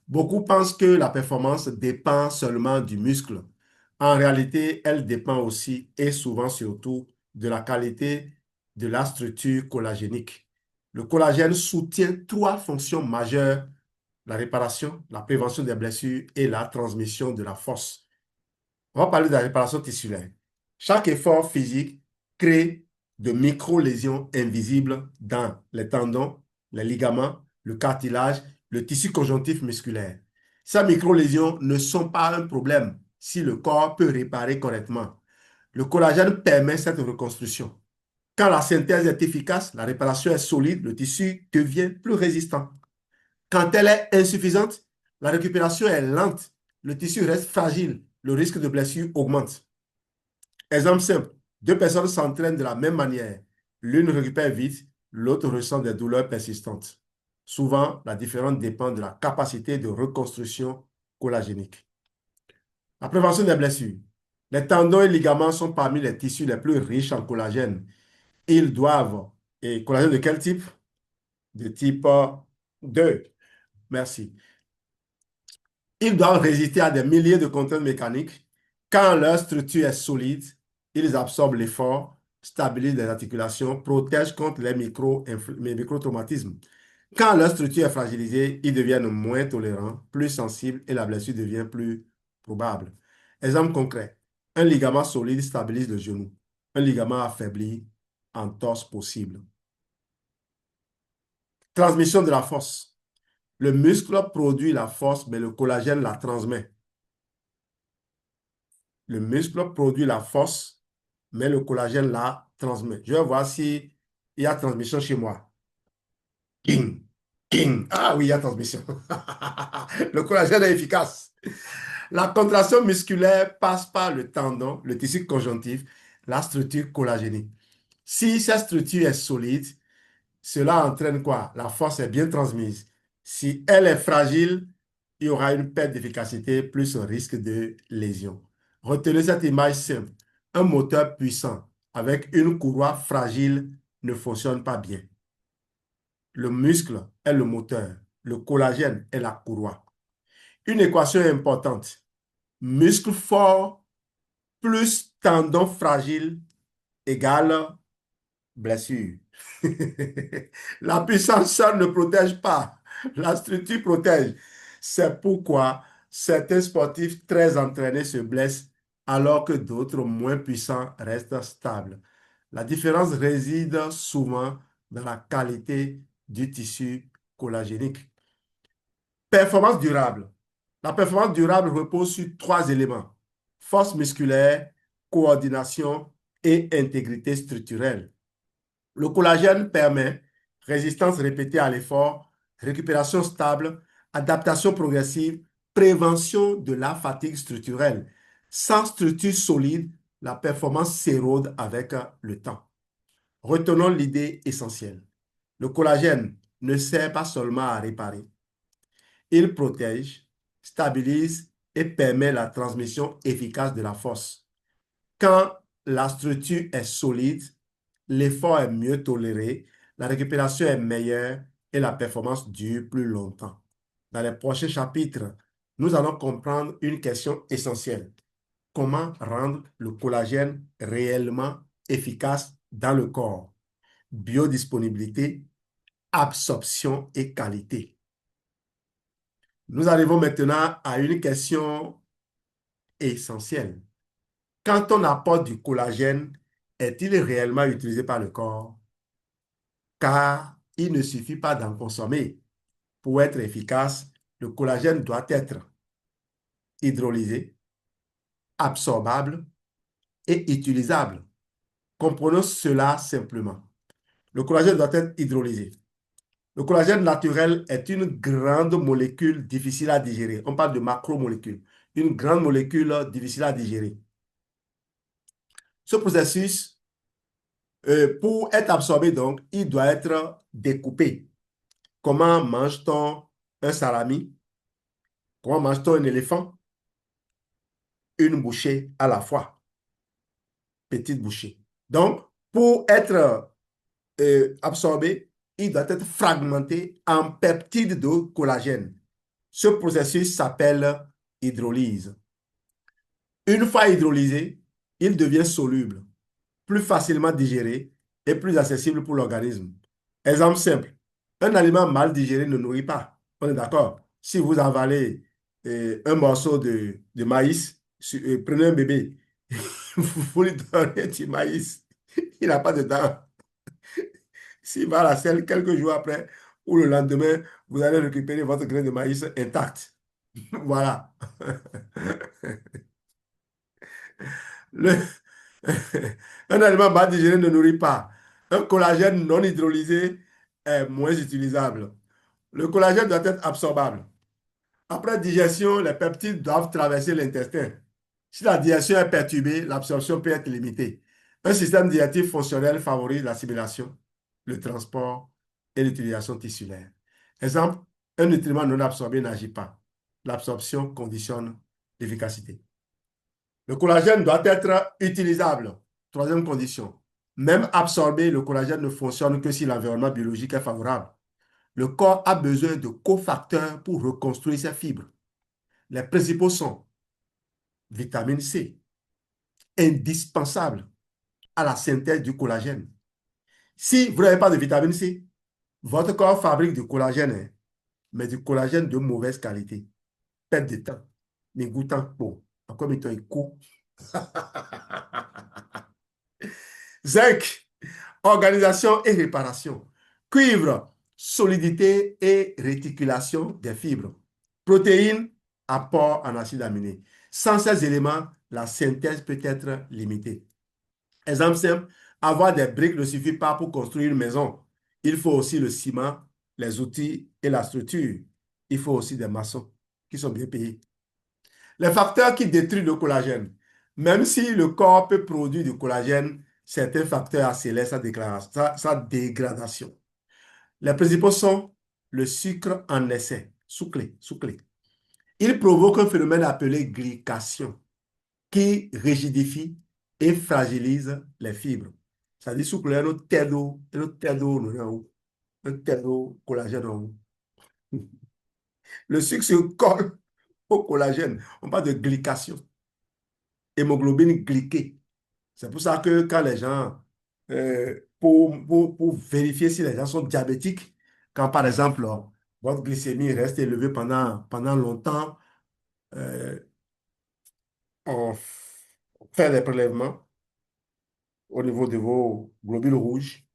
Beaucoup pensent que la performance dépend seulement du muscle. En réalité, elle dépend aussi et souvent surtout de la qualité de la structure collagénique. Le collagène soutient trois fonctions majeures: la réparation, la prévention des blessures et la transmission de la force. On va parler de la réparation tissulaire. Chaque effort physique crée de micro-lésions invisibles dans les tendons, les ligaments, le cartilage, le tissu conjonctif musculaire. Ces micro-lésions ne sont pas un problème si le corps peut réparer correctement. Le collagène permet cette reconstruction. Quand la synthèse est efficace, la réparation est solide, le tissu devient plus résistant. Quand elle est insuffisante, la récupération est lente, le tissu reste fragile, le risque de blessure augmente. Exemple simple, deux personnes s'entraînent de la même manière. L'une récupère vite, l'autre ressent des douleurs persistantes. Souvent, la différence dépend de la capacité de reconstruction collagénique. La prévention des blessures. Les tendons et ligaments sont parmi les tissus les plus riches en collagène. Ils doivent, et collagène de quel type? De type 2. Merci. Ils doivent résister à des milliers de contraintes mécaniques. Quand leur structure est solide, ils absorbent l'effort, stabilisent les articulations, protègent contre les microtraumatismes. Quand leur structure est fragilisée, ils deviennent moins tolérants, plus sensibles et la blessure devient plus probable. Exemple concret, un ligament solide stabilise le genou. Un ligament affaibli, entorse possible. Transmission de la force. Le muscle produit la force, mais le collagène la transmet. Le muscle produit la force, mais le collagène la transmet. Je vais voir si il y a transmission chez moi. King, king. Ah oui, il y a transmission. Le collagène est efficace. La contraction musculaire passe par le tendon, le tissu conjonctif, la structure collagénique. Si cette structure est solide, cela entraîne quoi? La force est bien transmise. Si elle est fragile, il y aura une perte d'efficacité plus un risque de lésion. Retenez cette image simple. Un moteur puissant avec une courroie fragile ne fonctionne pas bien. Le muscle est le moteur. Le collagène est la courroie. Une équation importante. Muscle fort plus tendon fragile égale blessure. La puissance seule ne protège pas. La structure protège. C'est pourquoi certains sportifs très entraînés se blessent alors que d'autres moins puissants restent stables. La différence réside souvent dans la qualité du tissu collagénique. Performance durable. La performance durable repose sur trois éléments: force musculaire, coordination et intégrité structurelle. Le collagène permet résistance répétée à l'effort, récupération stable, adaptation progressive, prévention de la fatigue structurelle. Sans structure solide, la performance s'érode avec le temps. Retenons l'idée essentielle. Le collagène ne sert pas seulement à réparer. Il protège, stabilise et permet la transmission efficace de la force. Quand la structure est solide, l'effort est mieux toléré, la récupération est meilleure et la performance dure plus longtemps. Dans les prochains chapitres, nous allons comprendre une question essentielle. Comment rendre le collagène réellement efficace dans le corps? Biodisponibilité, absorption et qualité. Nous arrivons maintenant à une question essentielle. Quand on apporte du collagène, est-il réellement utilisé par le corps? Car il ne suffit pas d'en consommer. Pour être efficace, le collagène doit être hydrolysé, absorbable et utilisable. Comprenons cela simplement. Le collagène doit être hydrolysé. Le collagène naturel est une grande molécule difficile à digérer. On parle de macromolécule. Une grande molécule difficile à digérer. Ce processus, pour être absorbé, donc, il doit être découpé. Comment mange-t-on un salami? Comment mange-t-on un éléphant? Une bouchée à la fois. Petite bouchée. Donc, pour être absorbé, il doit être fragmenté en peptides de collagène. Ce processus s'appelle hydrolyse. Une fois hydrolysé, il devient soluble, plus facilement digéré et plus accessible pour l'organisme. Exemple simple, un aliment mal digéré ne nourrit pas. On est d'accord? Si vous avalez un morceau de maïs, prenez un bébé, vous lui donnez du maïs, il n'a pas de dents. S'il va à la selle quelques jours après ou le lendemain, vous allez récupérer votre grain de maïs intact. Voilà. Le, un aliment mal digéré ne nourrit pas. Un collagène non hydrolysé est moins utilisable. Le collagène doit être absorbable. Après digestion, les peptides doivent traverser l'intestin. Si la digestion est perturbée, l'absorption peut être limitée. Un système digestif fonctionnel favorise l'assimilation, le transport et l'utilisation tissulaire. Exemple, un nutriment non absorbé n'agit pas. L'absorption conditionne l'efficacité. Le collagène doit être utilisable. Troisième condition. Même absorbé, le collagène ne fonctionne que si l'environnement biologique est favorable. Le corps a besoin de cofacteurs pour reconstruire ses fibres. Les principaux sont vitamine C, indispensable à la synthèse du collagène. Si vous n'avez pas de vitamine C, votre corps fabrique du collagène, hein, mais du collagène de mauvaise qualité. Perte de temps, dégoûtant. Bon, encore maintenant, il court. Zinc, organisation et réparation. Cuivre, solidité et réticulation des fibres. Protéines, apport en acides aminés. Sans ces éléments, la synthèse peut être limitée. Exemple simple, avoir des briques ne suffit pas pour construire une maison. Il faut aussi le ciment, les outils et la structure. Il faut aussi des maçons qui sont bien payés. Les facteurs qui détruisent le collagène. Même si le corps peut produire du collagène, certains facteurs accélèrent sa dégradation. Les principaux sont le sucre en excès, sucré. Il provoque un phénomène appelé glycation qui rigidifie et fragilise les fibres. C'est-à-dire sucre est un télo collagène en haut. Le sucre se colle au collagène. On parle de glycation, hémoglobine glyquée. C'est pour ça que quand les gens, pour vérifier si les gens sont diabétiques, quand par exemple, votre glycémie reste élevée pendant longtemps, euh, on fait des prélèvements au niveau de vos globules rouges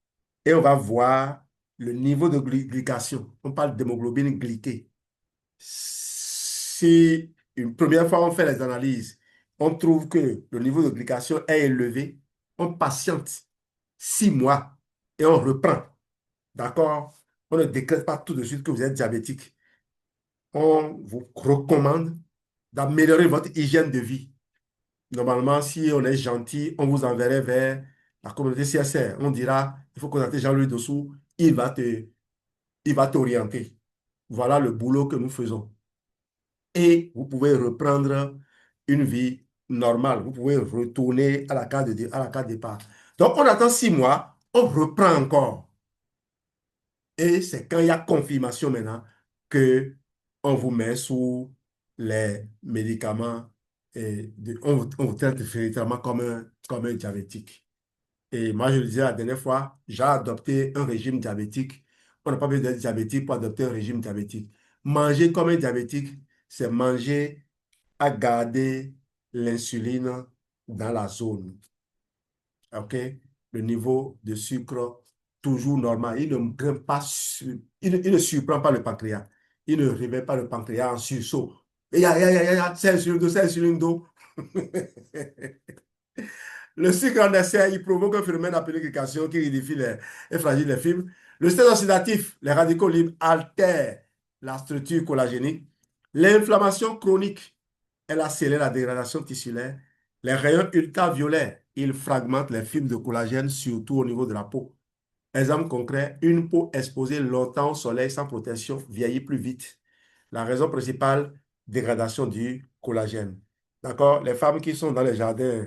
et on va voir le niveau de glycation. On parle d'hémoglobine glyquée. Si une première fois on fait les analyses, on trouve que le niveau de glycation est élevé, on patiente 6 mois et on reprend. D'accord? On ne décrète pas tout de suite que vous êtes diabétique. On vous recommande d'améliorer votre hygiène de vie. Normalement, si on est gentil, on vous enverrait vers la communauté CSR. On dira, il faut contacter Jean-Louis Dossou, il va t'orienter. Voilà le boulot que nous faisons. Et vous pouvez reprendre une vie normale. Vous pouvez retourner à la case départ. Donc, on attend 6 mois, on reprend encore. Et c'est quand il y a confirmation maintenant que on vous met sous les médicaments et on vous traite véritablement comme un diabétique. Et moi, je le disais la dernière fois, j'ai adopté un régime diabétique. On n'a pas besoin d'être diabétique pour adopter un régime diabétique. Manger comme un diabétique, c'est manger à garder l'insuline dans la zone. OK? Le niveau de sucre toujours normal. Il ne grimpe pas, il ne surprend pas le pancréas. Il ne réveille pas le pancréas en sursaut. C'est insuline d'eau, c'est insuline d'eau. Le sucre en excès, il provoque un phénomène appelé glycation qui ridifie et fragile les fibres. Le stress oxydatif, les radicaux libres, altèrent la structure collagénique. L'inflammation chronique, elle accélère la dégradation tissulaire. Les rayons ultraviolets, ils fragmentent les fibres de collagène, surtout au niveau de la peau. Exemple concret, une peau exposée longtemps au soleil sans protection vieillit plus vite. La raison principale, dégradation du collagène. D'accord? Les femmes qui sont dans les jardins,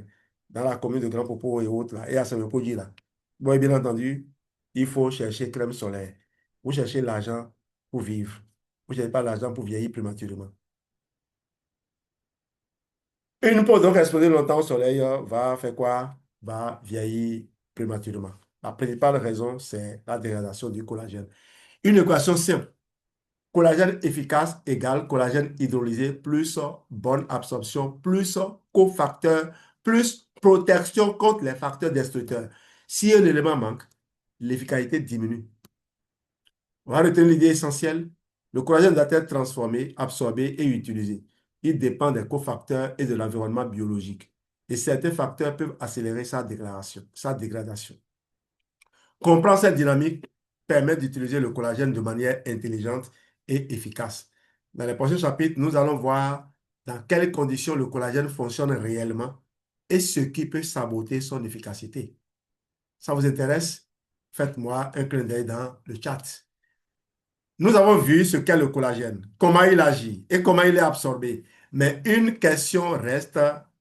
dans la commune de Grand Popo et autres, là, et à Saint-Podi, là, bon, bien entendu, il faut chercher crème solaire. Vous cherchez l'argent pour vivre. Vous ne cherchez pas l'argent pour vieillir prématurément. Une peau donc exposée longtemps au soleil va faire quoi? Va vieillir prématurément. La principale raison, c'est la dégradation du collagène. Une équation simple. Collagène efficace égale collagène hydrolysé plus bonne absorption plus cofacteur plus protection contre les facteurs destructeurs. Si un élément manque, l'efficacité diminue. On va retenir l'idée essentielle. Le collagène doit être transformé, absorbé et utilisé. Il dépend des cofacteurs et de l'environnement biologique. Et certains facteurs peuvent accélérer sa dégradation. Comprendre cette dynamique permet d'utiliser le collagène de manière intelligente et efficace. Dans les prochains chapitres, nous allons voir dans quelles conditions le collagène fonctionne réellement et ce qui peut saboter son efficacité. Ça vous intéresse? Faites-moi un clin d'œil dans le chat. Nous avons vu ce qu'est le collagène, comment il agit et comment il est absorbé. Mais une question reste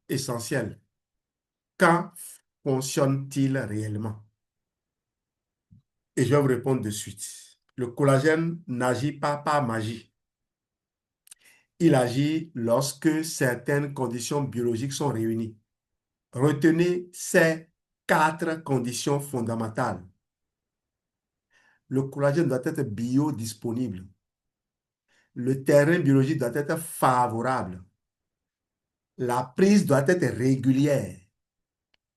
essentielle. Quand fonctionne-t-il réellement? Et je vais vous répondre de suite. Le collagène n'agit pas par magie. Il agit lorsque certaines conditions biologiques sont réunies. Retenez ces quatre conditions fondamentales. Le collagène doit être biodisponible. Le terrain biologique doit être favorable. La prise doit être régulière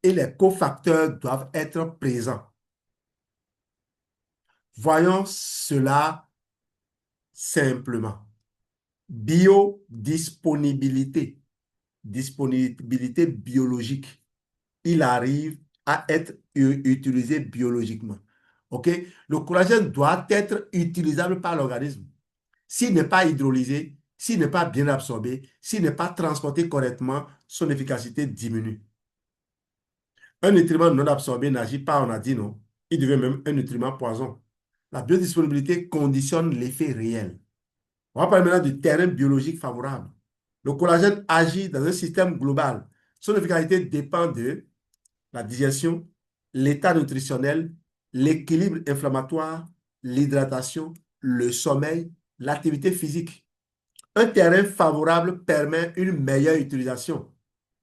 et les cofacteurs doivent être présents. Voyons cela simplement. Biodisponibilité, disponibilité biologique. Il arrive à être utilisé biologiquement. OK? Le collagène doit être utilisable par l'organisme. S'il n'est pas hydrolysé, s'il n'est pas bien absorbé, s'il n'est pas transporté correctement, son efficacité diminue. Un nutriment non absorbé n'agit pas, on a dit non. Il devient même un nutriment poison. La biodisponibilité conditionne l'effet réel. On va parler maintenant du terrain biologique favorable. Le collagène agit dans un système global. Son efficacité dépend de la digestion, l'état nutritionnel, l'équilibre inflammatoire, l'hydratation, le sommeil, l'activité physique. Un terrain favorable permet une meilleure utilisation.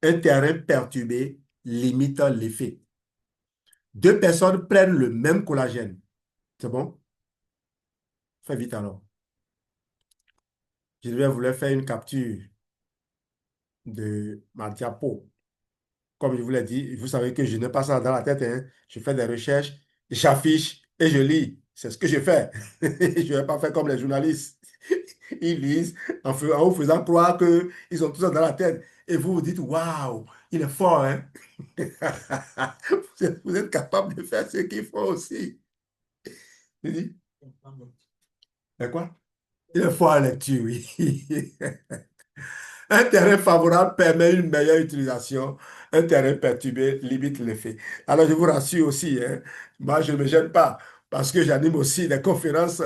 Un terrain perturbé limite l'effet. Deux personnes prennent le même collagène. C'est bon? Fais vite alors. Je vais vous faire une capture de ma diapo. Comme je vous l'ai dit, vous savez que je n'ai pas ça dans la tête, hein. Je fais des recherches, j'affiche et je lis. C'est ce que je fais. Je ne vais pas faire comme les journalistes. Ils lisent en vous faisant croire qu'ils ont tout ça dans la tête. Et vous vous dites, waouh, il est fort, hein? Vous êtes capable de faire ce qu'il faut aussi. Il dit, mais quoi? Il est fort à lecture, oui. Un terrain favorable permet une meilleure utilisation. Un terrain perturbé limite l'effet. Alors, je vous rassure aussi, hein, moi, je ne me gêne pas parce que j'anime aussi des conférences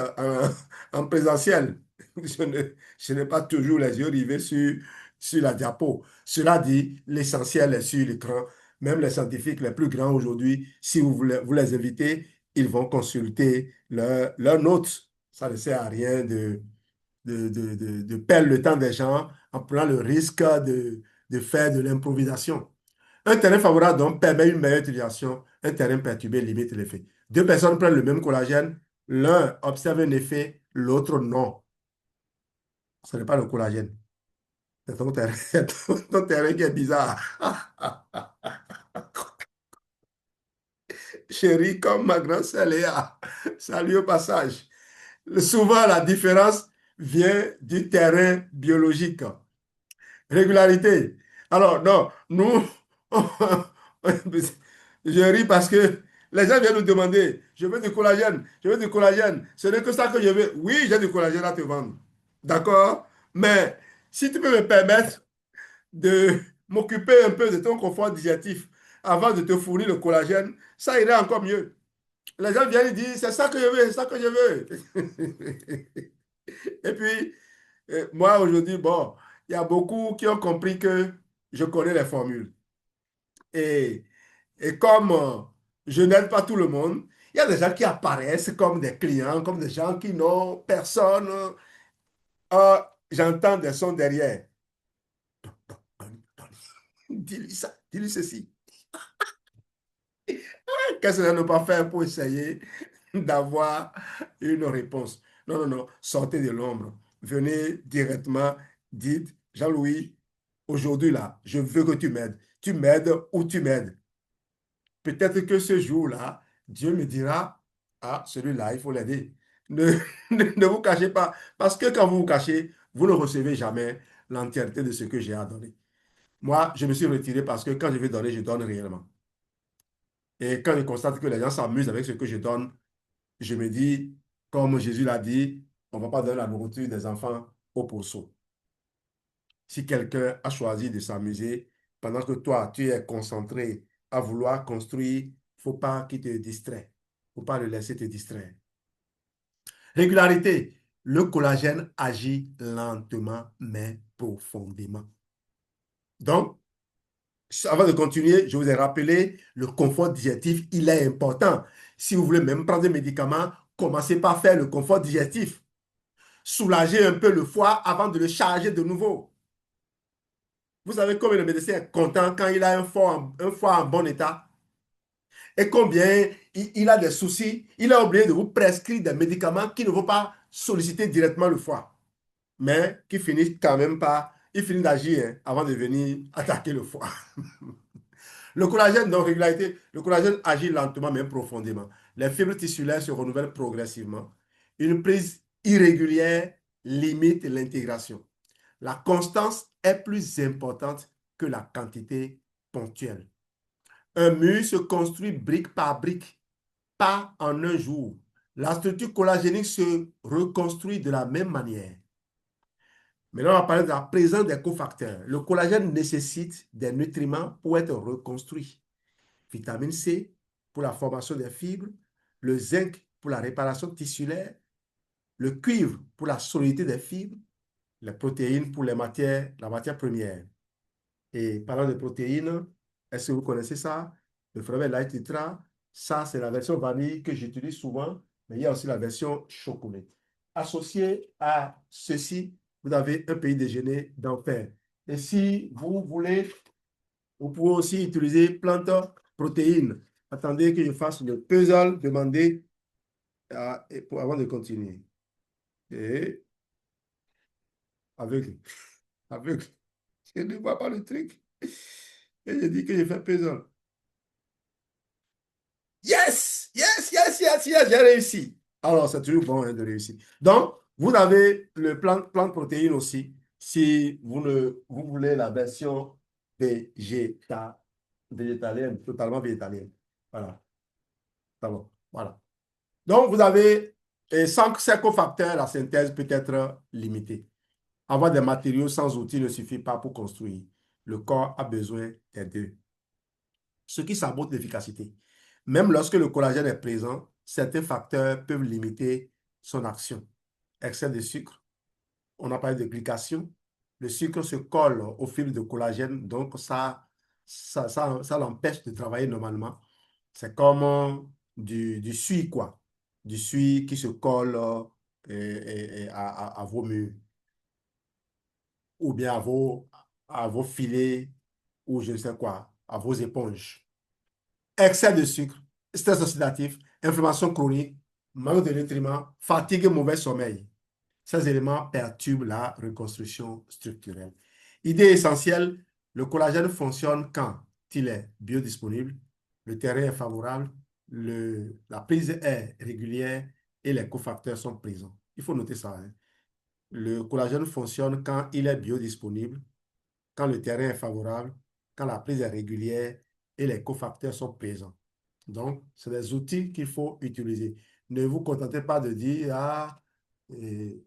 en présentiel. Je n'ai pas toujours les yeux rivés sur la diapo. Cela dit, l'essentiel est sur l'écran. Même les scientifiques les plus grands aujourd'hui, si vous les invitez, ils vont consulter leurs notes. Ça ne sert à rien de perdre le temps des gens en prenant le risque de faire de l'improvisation. Un terrain favorable donc permet une meilleure utilisation, un terrain perturbé limite l'effet. Deux personnes prennent le même collagène, l'un observe un effet, l'autre non. Ce n'est pas le collagène. C'est ton terrain, c'est ton terrain qui est bizarre. Chérie, comme ma grande sœur Léa. Salut au passage. Souvent, la différence vient du terrain biologique. Régularité. Alors, non, nous, je ris parce que les gens viennent nous demander, je veux du collagène, je veux du collagène. Ce n'est que ça que je veux. Oui, j'ai du collagène à te vendre. D'accord? Mais si tu peux me permettre de m'occuper un peu de ton confort digestif avant de te fournir le collagène, ça irait encore mieux. Les gens viennent et disent, c'est ça que je veux, c'est ça que je veux. Et puis, moi, aujourd'hui, bon, il y a beaucoup qui ont compris que je connais les formules. Et, et comme je n'aide pas tout le monde, il y a des gens qui apparaissent comme des clients, comme des gens qui n'ont personne. J'entends des sons derrière. Dis-lui ça, dis-lui ceci. Qu'est-ce que je ne pas faire pour essayer d'avoir une réponse? Non, non, non, sortez de l'ombre. Venez directement, dites, Jean-Louis, aujourd'hui là, je veux que tu m'aides. Tu m'aides ou tu m'aides. Peut-être que ce jour-là, Dieu me dira, ah, celui-là, il faut l'aider. Ne, ne vous cachez pas, parce que quand vous vous cachez, vous ne recevez jamais l'entièreté de ce que j'ai à donner. Moi, je me suis retiré parce que quand je vais donner, je donne réellement. Et quand je constate que les gens s'amusent avec ce que je donne, je me dis, comme Jésus l'a dit, on ne va pas donner la nourriture des enfants aux pourceaux. Si quelqu'un a choisi de s'amuser pendant que toi, tu es concentré à vouloir construire, il ne faut pas qu'il te distrait. Il ne faut pas le laisser te distraire. Régularité. Le collagène agit lentement mais profondément. Donc, avant de continuer, je vous ai rappelé, le confort digestif, il est important. Si vous voulez même prendre des médicaments, commencez par faire le confort digestif. Soulagez un peu le foie avant de le charger de nouveau. Vous savez combien le médecin est content quand il a un foie en bon état et combien il a des soucis. Il a oublié de vous prescrire des médicaments qui ne vont pas solliciter directement le foie, mais qui finissent quand même par, il finit d'agir hein, avant de venir attaquer le foie. Le collagène, donc régularité, le collagène agit lentement mais profondément. Les fibres tissulaires se renouvellent progressivement. Une prise irrégulière limite l'intégration. La constance est plus importante que la quantité ponctuelle. Un mur se construit brique par brique, pas en un jour. La structure collagénique se reconstruit de la même manière. Maintenant, on va parler de la présence des cofacteurs. Le collagène nécessite des nutriments pour être reconstruit. Vitamine C pour la formation des fibres, le zinc pour la réparation tissulaire, le cuivre pour la solidité des fibres, les protéines pour la matière première. Et parlant de protéines, est-ce que vous connaissez ça? Le Forever Light Ultra, ça c'est la version vanille que j'utilise souvent, mais il y a aussi la version chocolat. Associé à ceci, vous avez un petit déjeuner d'enfer. Et si vous voulez, vous pouvez aussi utiliser plantes protéines. Attendez que je fasse le puzzle, demandez avant de continuer. Et aveugle, aveugle. Je ne vois pas le truc. Et je dis que je fais puzzle. Yes, yes, yes, yes, yes, j'ai réussi. Alors, c'est toujours bon hein, de réussir. Donc, vous avez le plan de protéines aussi, si vous voulez la version végétalienne, totalement végétalienne. Voilà, c'est bon, voilà. Donc, vous avez, et sans ces cofacteurs, la synthèse peut être limitée. Avoir des matériaux sans outils ne suffit pas pour construire. Le corps a besoin des deux, ce qui sabote l'efficacité. Même lorsque le collagène est présent, certains facteurs peuvent limiter son action. Excès de sucre, on a parlé de glycation. Le sucre se colle aux fibres de collagène, donc ça l'empêche de travailler normalement. C'est comme du suie, quoi. Du suie qui se colle à vos murs ou bien à vos filets ou je ne sais quoi, à vos éponges. Excès de sucre, stress oxydatif, inflammation chronique, manque de nutriments, fatigue et mauvais sommeil. Ces éléments perturbent la reconstruction structurelle. Idée essentielle, le collagène fonctionne quand il est biodisponible, le terrain est favorable, la prise est régulière et les cofacteurs sont présents. Il faut noter ça. Hein. Le collagène fonctionne quand il est biodisponible, quand le terrain est favorable, quand la prise est régulière et les cofacteurs sont présents. Donc, c'est des outils qu'il faut utiliser. Ne vous contentez pas de dire, euh,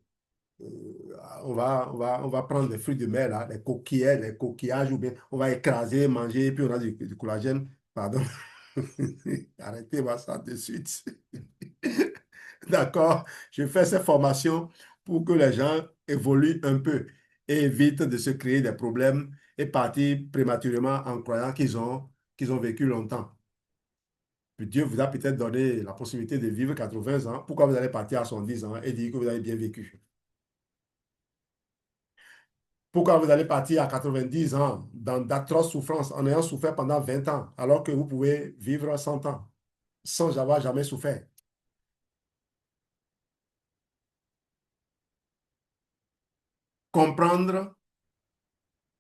on va prendre des fruits de mer, là, les coquillages, ou bien on va écraser, manger, et puis on a du collagène. Pardon. Arrêtez-moi ça de suite. D'accord? Je fais ces formations pour que les gens évoluent un peu et évitent de se créer des problèmes et partir prématurément en croyant qu'ils ont vécu longtemps. Puis Dieu vous a peut-être donné la possibilité de vivre 80 ans. Pourquoi vous allez partir à 70 ans et dire que vous avez bien vécu? Pourquoi vous allez partir à 90 ans dans d'atroces souffrances en ayant souffert pendant 20 ans alors que vous pouvez vivre 100 ans sans avoir jamais souffert? Comprendre,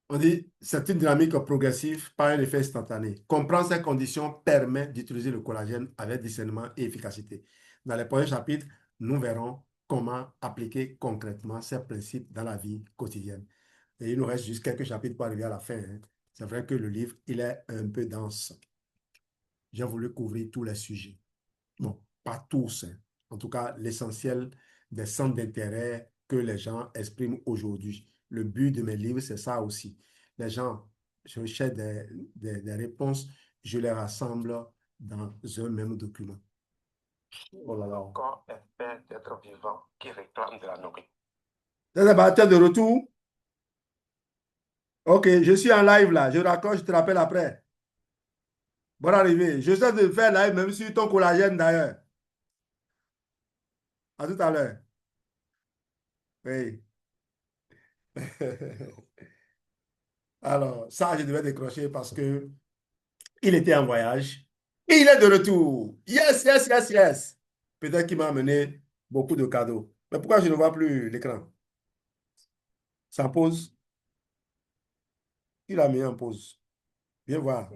on dit, c'est une dynamique progressive par un effet instantané. Comprendre ces conditions permet d'utiliser le collagène avec discernement et efficacité. Dans les prochains chapitres, nous verrons comment appliquer concrètement ces principes dans la vie quotidienne. Et il nous reste juste quelques chapitres pour arriver à la fin. Hein. C'est vrai que le livre, il est un peu dense. J'ai voulu couvrir tous les sujets. Bon, pas tous. Hein. En tout cas, l'essentiel des centres d'intérêt que les gens expriment aujourd'hui. Le but de mes livres, c'est ça aussi. Les gens cherchent des réponses, je les rassemble dans un même document. Oh là là. Le corps est fait d'êtres vivants qui réclament de la nourriture. C'est partir de retour. Ok, je suis en live là. Je raccroche, je te rappelle après. Bonne arrivée. Je sais de faire live même sur ton collagène d'ailleurs. À tout à l'heure. Oui. Alors, ça, je devais décrocher parce que il était en voyage. Et il est de retour. Yes, yes, yes, yes. Peut-être qu'il m'a amené beaucoup de cadeaux. Mais pourquoi je ne vois plus l'écran? Ça pause. Il a mis en pause. Viens voir.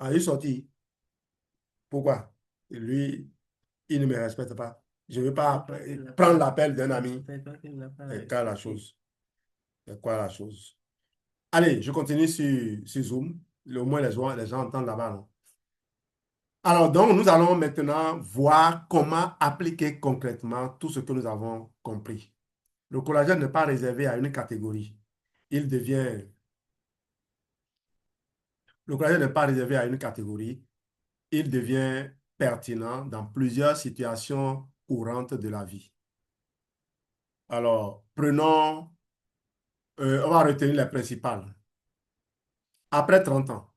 Ah, il est sorti. Pourquoi? Lui, il ne me respecte pas. Je ne veux pas prendre l'appel d'un ami. C'est quoi la chose? C'est quoi la chose? Allez, je continue sur Zoom. Au moins, les gens entendent là-bas, non? Alors, donc, nous allons maintenant voir comment appliquer concrètement tout ce que nous avons compris. Le collagène n'est pas réservé à une catégorie. Il devient, le collagène n'est pas réservé à une catégorie. Il devient pertinent dans plusieurs situations courantes de la vie. Alors, on va retenir les principales. Après 30 ans,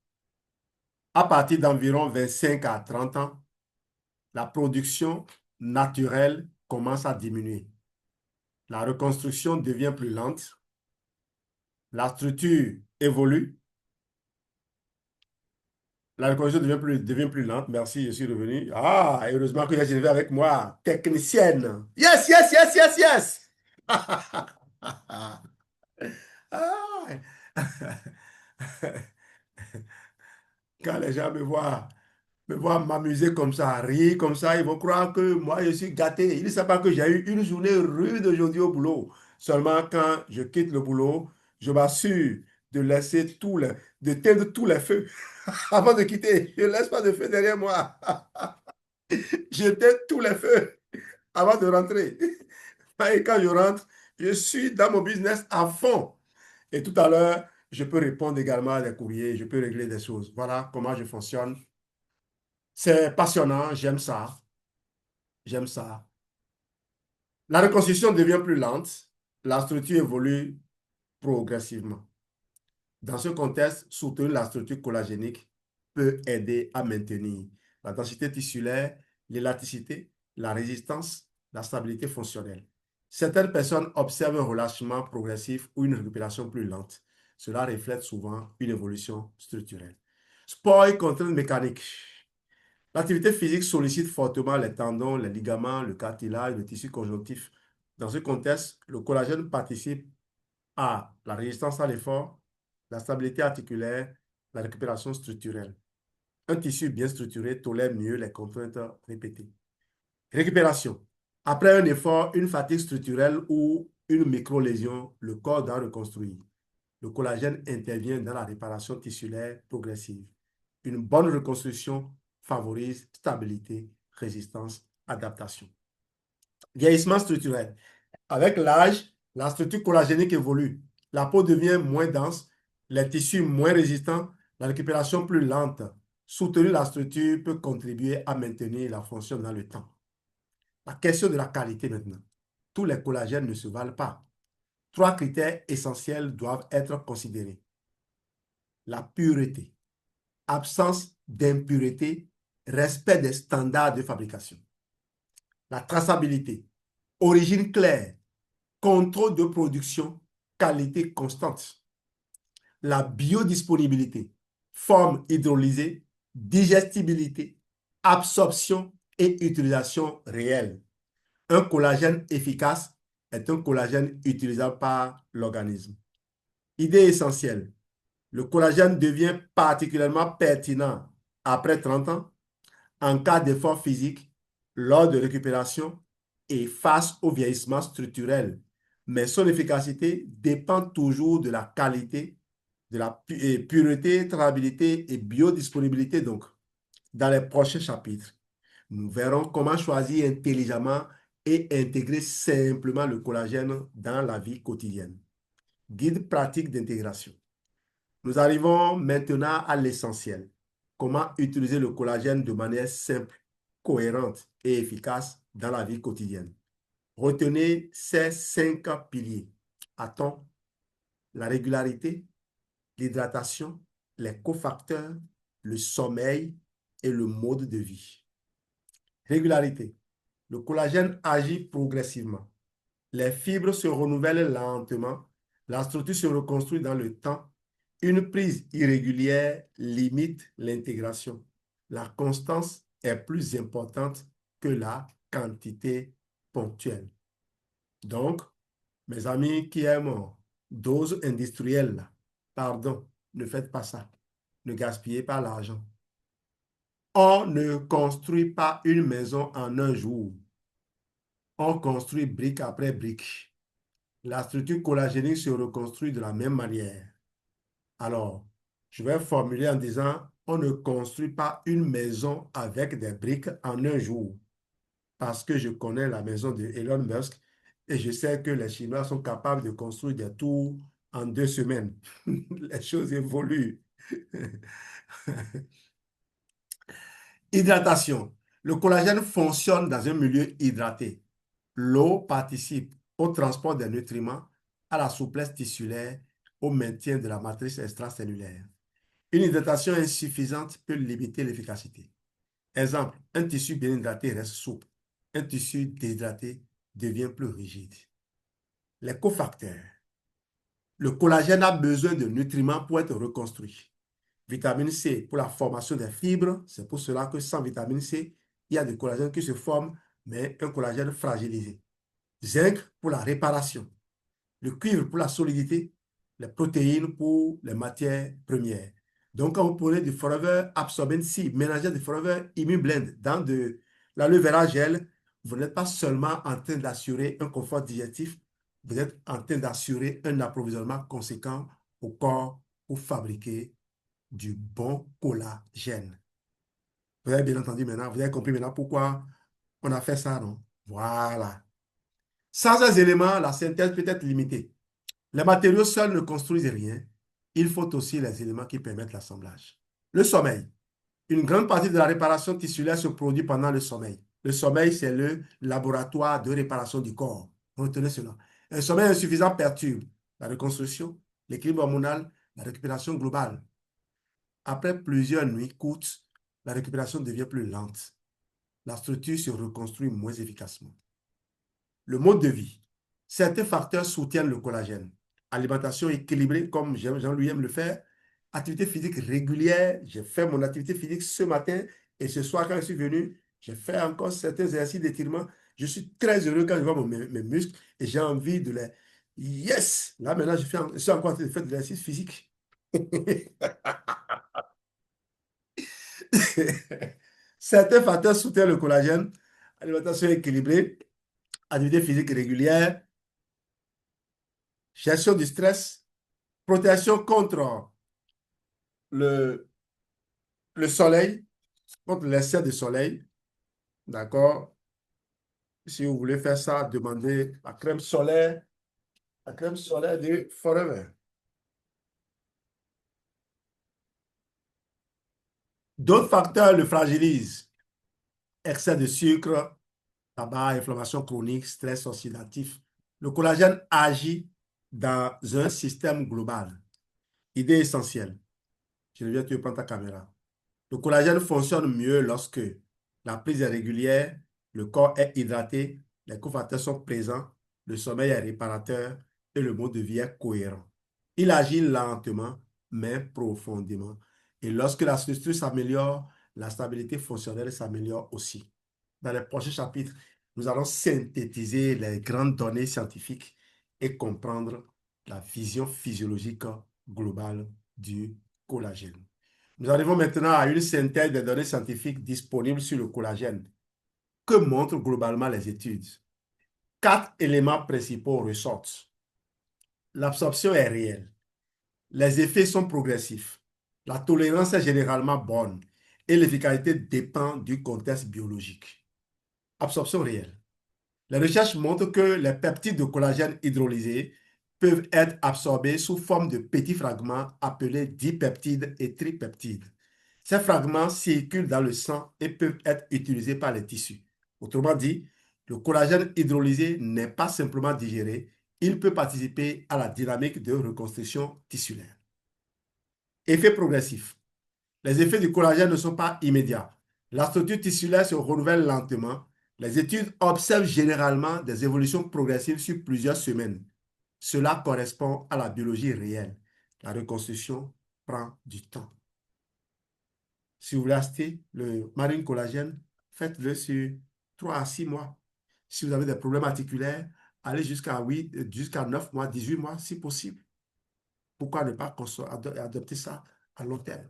à partir d'environ 25 à 30 ans, la production naturelle commence à diminuer. La reconstruction devient plus lente. La structure évolue. La reconstruction devient plus lente. Merci, je suis revenu. Ah, heureusement que j'ai Geneviève avec moi. Technicienne. Yes, yes, yes, yes, yes. Ah. Quand les gens me voient m'amuser comme ça, rire comme ça, ils vont croire que moi, je suis gâté. Ils ne savent pas que j'ai eu une journée rude aujourd'hui au boulot. Seulement quand je quitte le boulot, je m'assure de laisser de teindre tous les feux avant de quitter. Je ne laisse pas de feu derrière moi. J'éteins tous les feux avant de rentrer. Et quand je rentre, je suis dans mon business à fond. Et tout à l'heure, je peux répondre également à des courriers, je peux régler des choses. Voilà comment je fonctionne. C'est passionnant, j'aime ça. J'aime ça. La reconstruction devient plus lente, la structure évolue progressivement. Dans ce contexte, soutenir la structure collagénique peut aider à maintenir la densité tissulaire, l'élasticité, la résistance, la stabilité fonctionnelle. Certaines personnes observent un relâchement progressif ou une récupération plus lente. Cela reflète souvent une évolution structurelle. Sport et contraintes mécaniques. L'activité physique sollicite fortement les tendons, les ligaments, le cartilage, le tissu conjonctif. Dans ce contexte, le collagène participe à la résistance à l'effort, la stabilité articulaire, la récupération structurelle. Un tissu bien structuré tolère mieux les contraintes répétées. Récupération. Après un effort, une fatigue structurelle ou une micro-lésion, le corps doit reconstruire. Le collagène intervient dans la réparation tissulaire progressive. Une bonne reconstruction favorise stabilité, résistance, adaptation. Vieillissement structurel. Avec l'âge, la structure collagénique évolue. La peau devient moins dense, les tissus moins résistants, la récupération plus lente. Soutenir la structure peut contribuer à maintenir la fonction dans le temps. La question de la qualité maintenant. Tous les collagènes ne se valent pas. Trois critères essentiels doivent être considérés. La pureté, absence d'impureté, respect des standards de fabrication. La traçabilité, origine claire, contrôle de production, qualité constante. La biodisponibilité, forme hydrolysée, digestibilité, absorption et utilisation réelle. Un collagène efficace est un collagène utilisable par l'organisme. Idée essentielle, le collagène devient particulièrement pertinent après 30 ans en cas d'effort physique, lors de récupération et face au vieillissement structurel. Mais son efficacité dépend toujours de la qualité, de la pureté, traçabilité et biodisponibilité. Donc, dans les prochains chapitres, nous verrons comment choisir intelligemment et intégrer simplement le collagène dans la vie quotidienne. Guide pratique d'intégration. Nous arrivons maintenant à l'essentiel. Comment utiliser le collagène de manière simple cohérente et efficace dans la vie quotidienne. Retenez ces 5 piliers. Attends, la régularité, l'hydratation, les cofacteurs, le sommeil et le mode de vie. Régularité. Le collagène agit progressivement. Les fibres se renouvellent lentement. La structure se reconstruit dans le temps. Une prise irrégulière limite l'intégration. La constance est plus importante que la quantité ponctuelle. Donc, mes amis qui aiment dose industrielle, pardon, ne faites pas ça. Ne gaspillez pas l'argent. On ne construit pas une maison en un jour. On construit brique après brique. La structure collagénique se reconstruit de la même manière. Alors, je vais formuler en disant, on ne construit pas une maison avec des briques en un jour. Parce que je connais la maison de Elon Musk et je sais que les Chinois sont capables de construire des tours en 2 semaines. Les choses évoluent. Hydratation. Le collagène fonctionne dans un milieu hydraté. L'eau participe au transport des nutriments, à la souplesse tissulaire, au maintien de la matrice extracellulaire. Une hydratation insuffisante peut limiter l'efficacité. Exemple, un tissu bien hydraté reste souple. Un tissu déshydraté devient plus rigide. Les cofacteurs. Le collagène a besoin de nutriments pour être reconstruit. Vitamine C pour la formation des fibres. C'est pour cela que sans vitamine C, il y a du collagène qui se forme, mais un collagène fragilisé. Zinc pour la réparation. Le cuivre pour la solidité. Les protéines pour les matières premières. Donc, quand vous prenez du Forever Absorbent C, mélangez du Forever Immune Blend dans de l'aloe vera gel, vous n'êtes pas seulement en train d'assurer un confort digestif, vous êtes en train d'assurer un approvisionnement conséquent au corps pour fabriquer du bon collagène. Vous avez bien entendu maintenant, vous avez compris maintenant pourquoi on a fait ça, non? Voilà. Sans ces éléments, la synthèse peut être limitée. Les matériaux seuls ne construisent rien. Il faut aussi les éléments qui permettent l'assemblage. Le sommeil. Une grande partie de la réparation tissulaire se produit pendant le sommeil. Le sommeil, c'est le laboratoire de réparation du corps. Retenez cela. Un sommeil insuffisant perturbe la reconstruction, l'équilibre hormonal, la récupération globale. Après plusieurs nuits courtes, la récupération devient plus lente. La structure se reconstruit moins efficacement. Le mode de vie. Certains facteurs soutiennent le collagène. Alimentation équilibrée, comme Jean-Louis aime le faire. Activité physique régulière. J'ai fait mon activité physique ce matin et ce soir, quand je suis venu, j'ai fait encore certains exercices d'étirement. Je suis très heureux quand je vois mes muscles et j'ai envie de les... Yes! Là, maintenant, je suis encore en train de faire de l'exercice physique. Certains facteurs soutiennent le collagène. Alimentation équilibrée, activité physique régulière, gestion du stress, protection contre le, le soleil, contre l'excès de soleil. D'accord? Si vous voulez faire ça, demandez la crème solaire de Forever. D'autres facteurs le fragilisent. Excès de sucre, tabac, inflammation chronique, stress oxydatif. Le collagène agit dans un système global. Idée essentielle. Je viens, tu prends ta caméra. Le collagène fonctionne mieux lorsque la prise est régulière, le corps est hydraté, les cofacteurs sont présents, le sommeil est réparateur et le mode de vie est cohérent. Il agit lentement, mais profondément. Et lorsque la structure s'améliore, la stabilité fonctionnelle s'améliore aussi. Dans les prochains chapitres, nous allons synthétiser les grandes données scientifiques et comprendre la vision physiologique globale du collagène. Nous arrivons maintenant à une synthèse des données scientifiques disponibles sur le collagène. Que montrent globalement les études? 4 éléments principaux ressortent. L'absorption est réelle. Les effets sont progressifs. La tolérance est généralement bonne et l'efficacité dépend du contexte biologique. Absorption réelle. Les recherches montrent que les peptides de collagène hydrolysés peuvent être absorbés sous forme de petits fragments appelés dipeptides et tripeptides. Ces fragments circulent dans le sang et peuvent être utilisés par les tissus. Autrement dit, le collagène hydrolysé n'est pas simplement digéré, il peut participer à la dynamique de reconstruction tissulaire. Effet progressif. Les effets du collagène ne sont pas immédiats. La structure tissulaire se renouvelle lentement. Les études observent généralement des évolutions progressives sur plusieurs semaines. Cela correspond à la biologie réelle. La reconstruction prend du temps. Si vous voulez acheter le marine collagène, faites-le sur 3 à 6 mois. Si vous avez des problèmes articulaires, allez jusqu'à 9 mois, 18 mois si possible. Pourquoi ne pas adopter ça à long terme?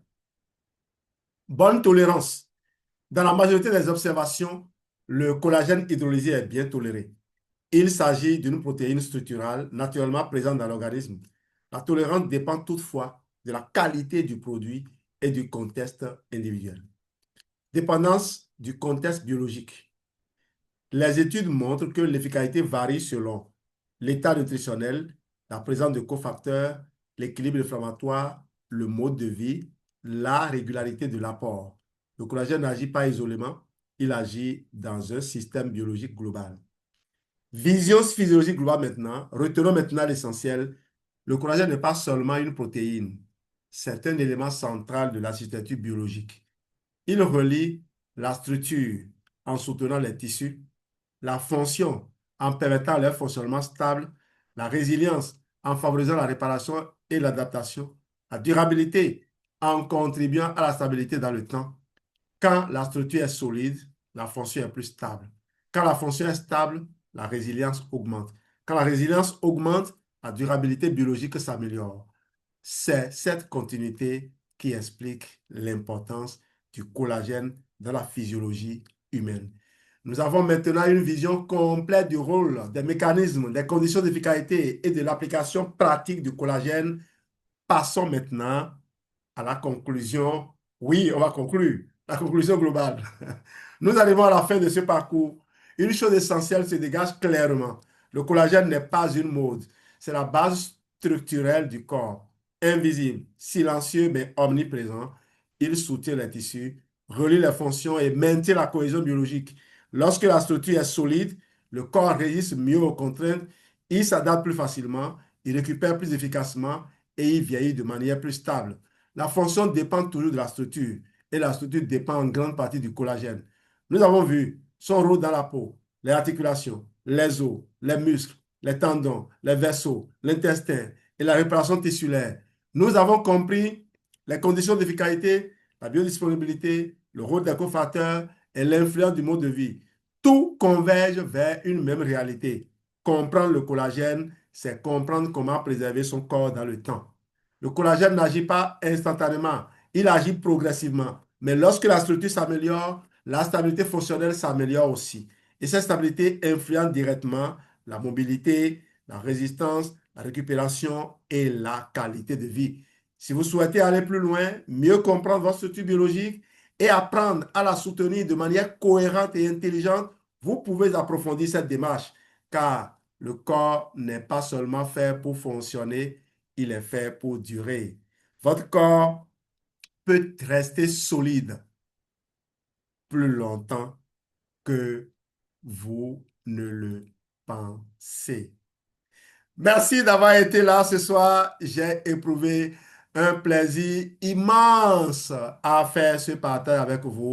Bonne tolérance. Dans la majorité des observations, le collagène hydrolysé est bien toléré. Il s'agit d'une protéine structurale naturellement présente dans l'organisme. La tolérance dépend toutefois de la qualité du produit et du contexte individuel. Dépendance du contexte biologique. Les études montrent que l'efficacité varie selon l'état nutritionnel, la présence de cofacteurs, l'équilibre inflammatoire, le mode de vie, la régularité de l'apport. Le collagène n'agit pas isolément, il agit dans un système biologique global. Vision physiologique globale maintenant. Retenons maintenant l'essentiel. Le collagène n'est pas seulement une protéine, c'est un élément central de l'architecture biologique. Il relie la structure en soutenant les tissus, la fonction en permettant leur fonctionnement stable, la résilience en favorisant la réparation et l'adaptation, la durabilité en contribuant à la stabilité dans le temps. Quand la structure est solide, la fonction est plus stable. Quand la fonction est stable, la résilience augmente. Quand la résilience augmente, la durabilité biologique s'améliore. C'est cette continuité qui explique l'importance du collagène dans la physiologie humaine. Nous avons maintenant une vision complète du rôle, des mécanismes, des conditions d'efficacité et de l'application pratique du collagène. Passons maintenant à la conclusion. Oui, on va conclure. La conclusion globale. Nous arrivons à la fin de ce parcours. Une chose essentielle se dégage clairement. Le collagène n'est pas une mode. C'est la base structurelle du corps. Invisible, silencieux, mais omniprésent. Il soutient les tissus, relie les fonctions et maintient la cohésion biologique. Lorsque la structure est solide, le corps résiste mieux aux contraintes, il s'adapte plus facilement, il récupère plus efficacement et il vieillit de manière plus stable. La fonction dépend toujours de la structure et la structure dépend en grande partie du collagène. Nous avons vu son rôle dans la peau, les articulations, les os, les muscles, les tendons, les vaisseaux, l'intestin et la réparation tissulaire. Nous avons compris les conditions d'efficacité, la biodisponibilité, le rôle des cofacteurs et l'influence du mode de vie. Tout converge vers une même réalité. Comprendre le collagène, c'est comprendre comment préserver son corps dans le temps. Le collagène n'agit pas instantanément, il agit progressivement. Mais lorsque la structure s'améliore, la stabilité fonctionnelle s'améliore aussi. Et cette stabilité influence directement la mobilité, la résistance, la récupération et la qualité de vie. Si vous souhaitez aller plus loin, mieux comprendre votre structure biologique et apprendre à la soutenir de manière cohérente et intelligente, vous pouvez approfondir cette démarche, car le corps n'est pas seulement fait pour fonctionner, il est fait pour durer. Votre corps peut rester solide plus longtemps que vous ne le pensez. Merci d'avoir été là ce soir. J'ai éprouvé un plaisir immense à faire ce partage avec vous.